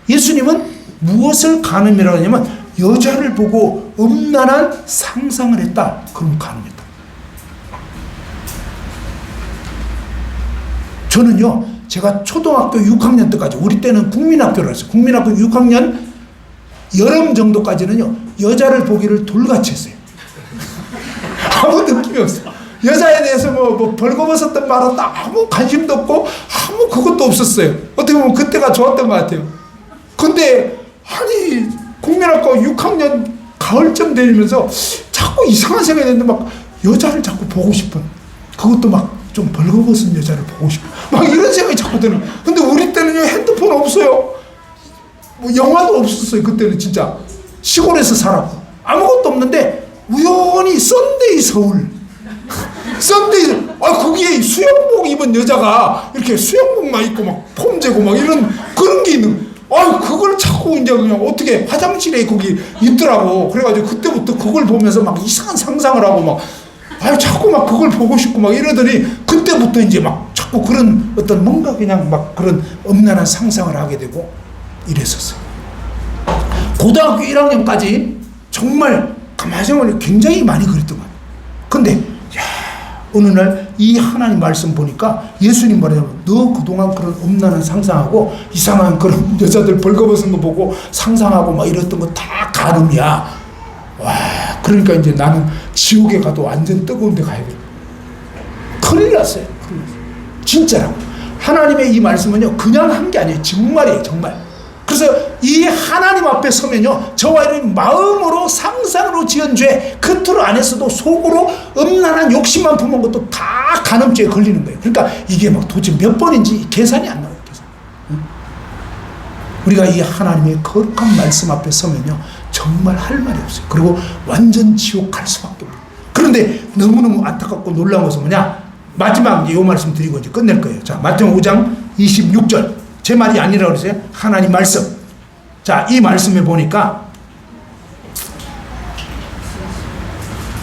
Speaker 1: 예수님은 무엇을 간음이라고 하냐면 여자를 보고 음란한 상상을 했다. 그럼 간음했다. 저는요 제가 초등학교 6학년 때까지, 우리 때는 국민학교를 했어요. 국민학교 6학년 여름 정도까지는요 여자를 보기를 돌같이 했어요. 아무 느낌이 없어요. 여자에 대해서 뭐 벌거벗었던 말은 아무 관심도 없고 아무 그것도 없었어요. 어떻게 보면 그때가 좋았던 것 같아요. 근데 아니 국민학교 6학년 가을쯤 되면서 자꾸 이상한 생각이 드는데 막 여자를 자꾸 보고 싶은, 그것도 막 좀 벌거벗은 여자를 보고 싶은 막 이런 생각이 자꾸 드는. 근데 우리 때는요 핸드폰 없어요. 뭐 영화도 없었어요. 그때는 진짜 시골에서 살았고 아무것도 없는데 우연히 썬데이 서울 썬데이 거기에 수영복 입은 여자가 이렇게 수영복만 입고 막 폼 재고 막 이런 그런 게 있는. 그걸 자꾸 이제 그냥 어떻게 화장실에 거기 있더라고. 그래가지고 그때부터 그걸 보면서 막 이상한 상상을 하고 막 자꾸 막 그걸 보고 싶고 막 이러더니 그때부터 이제 막 자꾸 자꾸 그런 어떤 뭔가 그냥 막 그런 엄란한 상상을 하게 되고 이랬었어요. 고등학교 1학년까지 정말 가만히 생각하면 굉장히 많이 그랬던 거예요. 근데 어느 날 이 하나님 말씀 보니까 예수님 말하자면 너 그동안 그런 엄란한 상상하고 이상한 그런 여자들 벌거벗은 거 보고 상상하고 막 이랬던 거 다 가늠이야. 와, 그러니까 이제 나는 지옥에 가도 완전 뜨거운 데 가야 돼. 큰일 났어요. 진짜라고. 하나님의 이 말씀은요 그냥 한 게 아니에요. 정말이에요. 정말. 그래서 이 하나님 앞에 서면요 저와 여러분 마음으로 상상으로 지은 죄 겉으로 안 했어도 속으로 음란한 욕심만 품은 것도 다 간음죄에 걸리는 거예요. 그러니까 이게 막 도대체 몇 번인지 계산이 안 나와요. 계산. 우리가 이 하나님의 거룩한 말씀 앞에 서면요 정말 할 말이 없어요. 그리고 완전 지옥 갈 수밖에 없어요. 그런데 너무너무 안타깝고 놀라운 것은 뭐냐, 마지막 이제 이 말씀 드리고 이제 끝낼 거예요. 자, 마태복음 5장 26절. 제 말이 아니라고 그랬어요. 하나님 말씀. 자, 이 말씀에 보니까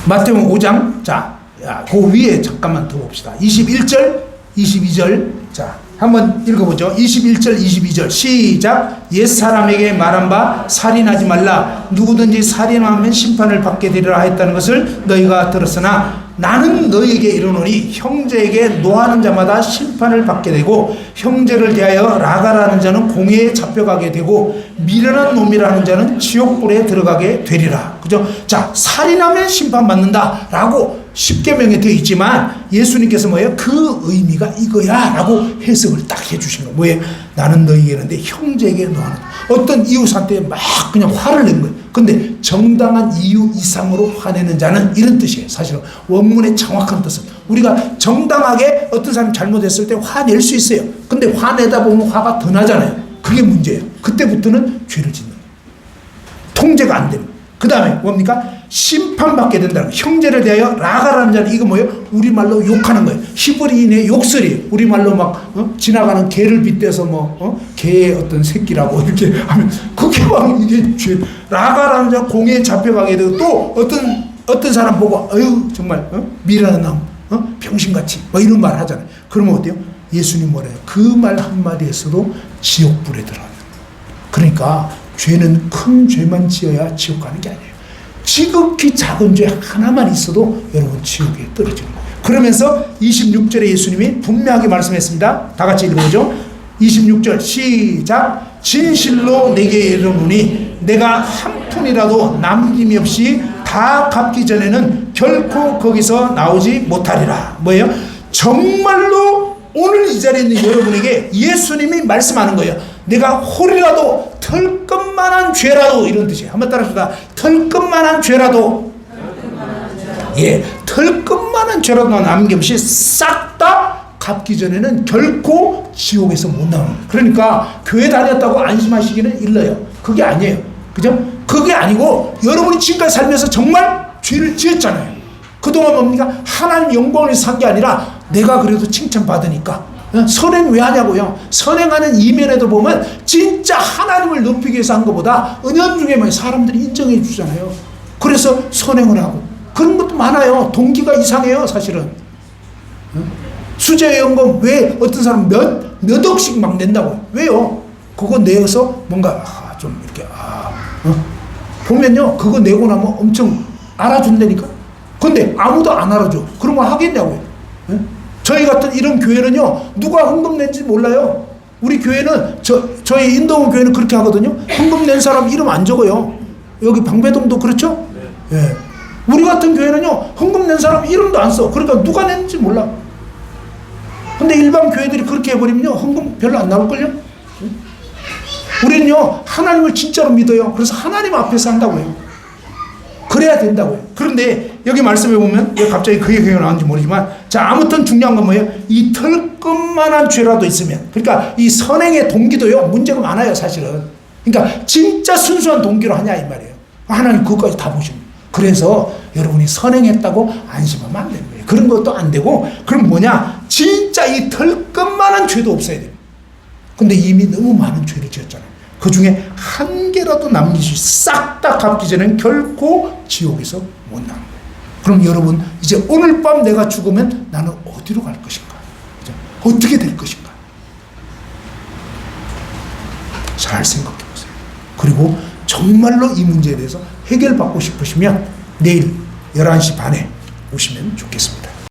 Speaker 1: 마태복음 5장, 자, 그 위에 잠깐만 더 봅시다. 21절, 22절. 자, 한번 읽어보죠. 21절, 22절. 시작. 옛사람에게 말한 바 살인하지 말라. 누구든지 살인하면 심판을 받게 되리라 했다는 것을 너희가 들었으나 나는 너희에게 이르노니 형제에게 노하는 자마다 심판을 받게 되고 형제를 대하여 라가라는 자는 공회에 잡혀가게 되고 미련한 놈이라는 자는 지옥불에 들어가게 되리라. 그죠? 자, 살인하면 심판받는다 라고 십계명에 되어 있지만 예수님께서 뭐예요? 그 의미가 이거야 라고 해석을 딱 해주신 거예요. 뭐예요? 나는 너희에게 이르는데 형제에게 노하는, 어떤 이웃한테 막 그냥 화를 낸 거예요. 근데 정당한 이유 이상으로 화내는 자는 이런 뜻이에요. 사실은 원문의 정확한 뜻은 우리가 정당하게 어떤 사람이 잘못했을 때 화낼 수 있어요. 근데 화내다 보면 화가 더 나잖아요. 그게 문제예요. 그때부터는 죄를 짓는 거예요. 통제가 안 되는 거예요. 그 다음에 뭡니까? 심판받게 된다는 거예요. 형제를 대하여 라가라는 자는 이거 뭐예요? 우리말로 욕하는 거예요. 히브리인의 욕설이에요. 우리말로 막 지나가는 개를 빗대서 개의 어떤 새끼라고 이렇게 하면 그게 막 이게 죄. 라가라는 자 공회에 잡혀가게 되고 또 어떤 사람 보고 어휴 정말 미련한 놈 병신같이 막 이런 말 하잖아요. 그러면 어때요? 예수님 뭐래요? 그 말 한마디에서도 지옥불에 들어가요. 그러니까 죄는 큰 죄만 지어야 지옥 가는 게 아니에요. 지극히 작은 죄 하나만 있어도 여러분 지옥에 떨어지는 거예요. 그러면서 26절에 예수님이 분명하게 말씀했습니다. 다 같이 읽어보죠. 26절 시작. 진실로 내게 이르노니 내가 한 푼이라도 남김이 없이 다 갚기 전에는 결코 거기서 나오지 못하리라. 뭐예요? 정말로 오늘 이 자리에 있는 여러분에게 예수님이 말씀하는 거예요. 내가 홀이라도 털끝만한 죄라도, 이런 뜻이에요. 한번 따라합시다. 털끝만한 죄라도, 예, 털끝만한 죄라도 남김없이 싹 다 갚기 전에는 결코 지옥에서 못 나오는 거예요. 그러니까 교회 다녔다고 안심하시기는 일러요. 그게 아니에요. 그죠? 그게 아니고 여러분이 지금까지 살면서 정말 죄를 지었잖아요. 그동안 뭡니까? 하나님 영광을 위해서 산 게 아니라 내가 그래도 칭찬받으니까. 선행 왜 하냐고요? 선행하는 이면에도 보면 진짜 하나님을 높이기 위해서 한 것보다 은연중에 사람들이 인정해 주잖아요. 그래서 선행을 하고 그런 것도 많아요. 동기가 이상해요. 사실은 수제연금 왜 어떤 사람 몇 억씩 막 낸다고요? 왜요? 그거 내어서 뭔가 좀 이렇게 보면요 그거 내고 나면 엄청 알아준다니까. 근데 아무도 안 알아줘. 그런 걸 하겠냐고요? 저희 같은 이런 교회는요 누가 헌금 낸지 몰라요. 우리 교회는 저희 인도원 교회는 그렇게 하거든요. 헌금 낸 사람 이름 안 적어요. 여기 방배동도 그렇죠? 예. 우리 같은 교회는요 헌금 낸 사람 이름도 안 써. 그러니까 누가 냈는지 몰라. 근데 일반 교회들이 그렇게 해버리면요 헌금 별로 안 나올걸요? 우리는요 하나님을 진짜로 믿어요. 그래서 하나님 앞에서 한다고요. 그래야 된다고요. 그런데 여기 말씀해 보면 왜 갑자기 그 얘기가 나왔는지 모르지만, 자, 아무튼 중요한 건 뭐예요? 이 털끝만한 죄라도 있으면, 그러니까 이 선행의 동기도요 문제가 많아요. 사실은. 그러니까 진짜 순수한 동기로 하냐 이 말이에요. 하나님 그것까지 다 보십니다. 그래서 여러분이 선행했다고 안심하면 안 되는 거예요. 그런 것도 안 되고, 그럼 뭐냐? 진짜 이 털끝만한 죄도 없어야 돼요. 근데 이미 너무 많은 죄를 지었잖아요. 그 중에 한 개라도 남기시 싹 다 갚기 전에는 결코 지옥에서 못 나옵니다. 그럼 여러분 이제 오늘 밤 내가 죽으면 나는 어디로 갈 것인가? 어떻게 될 것인가? 잘 생각해 보세요. 그리고 정말로 이 문제에 대해서 해결받고 싶으시면 내일 11시 반에 오시면 좋겠습니다.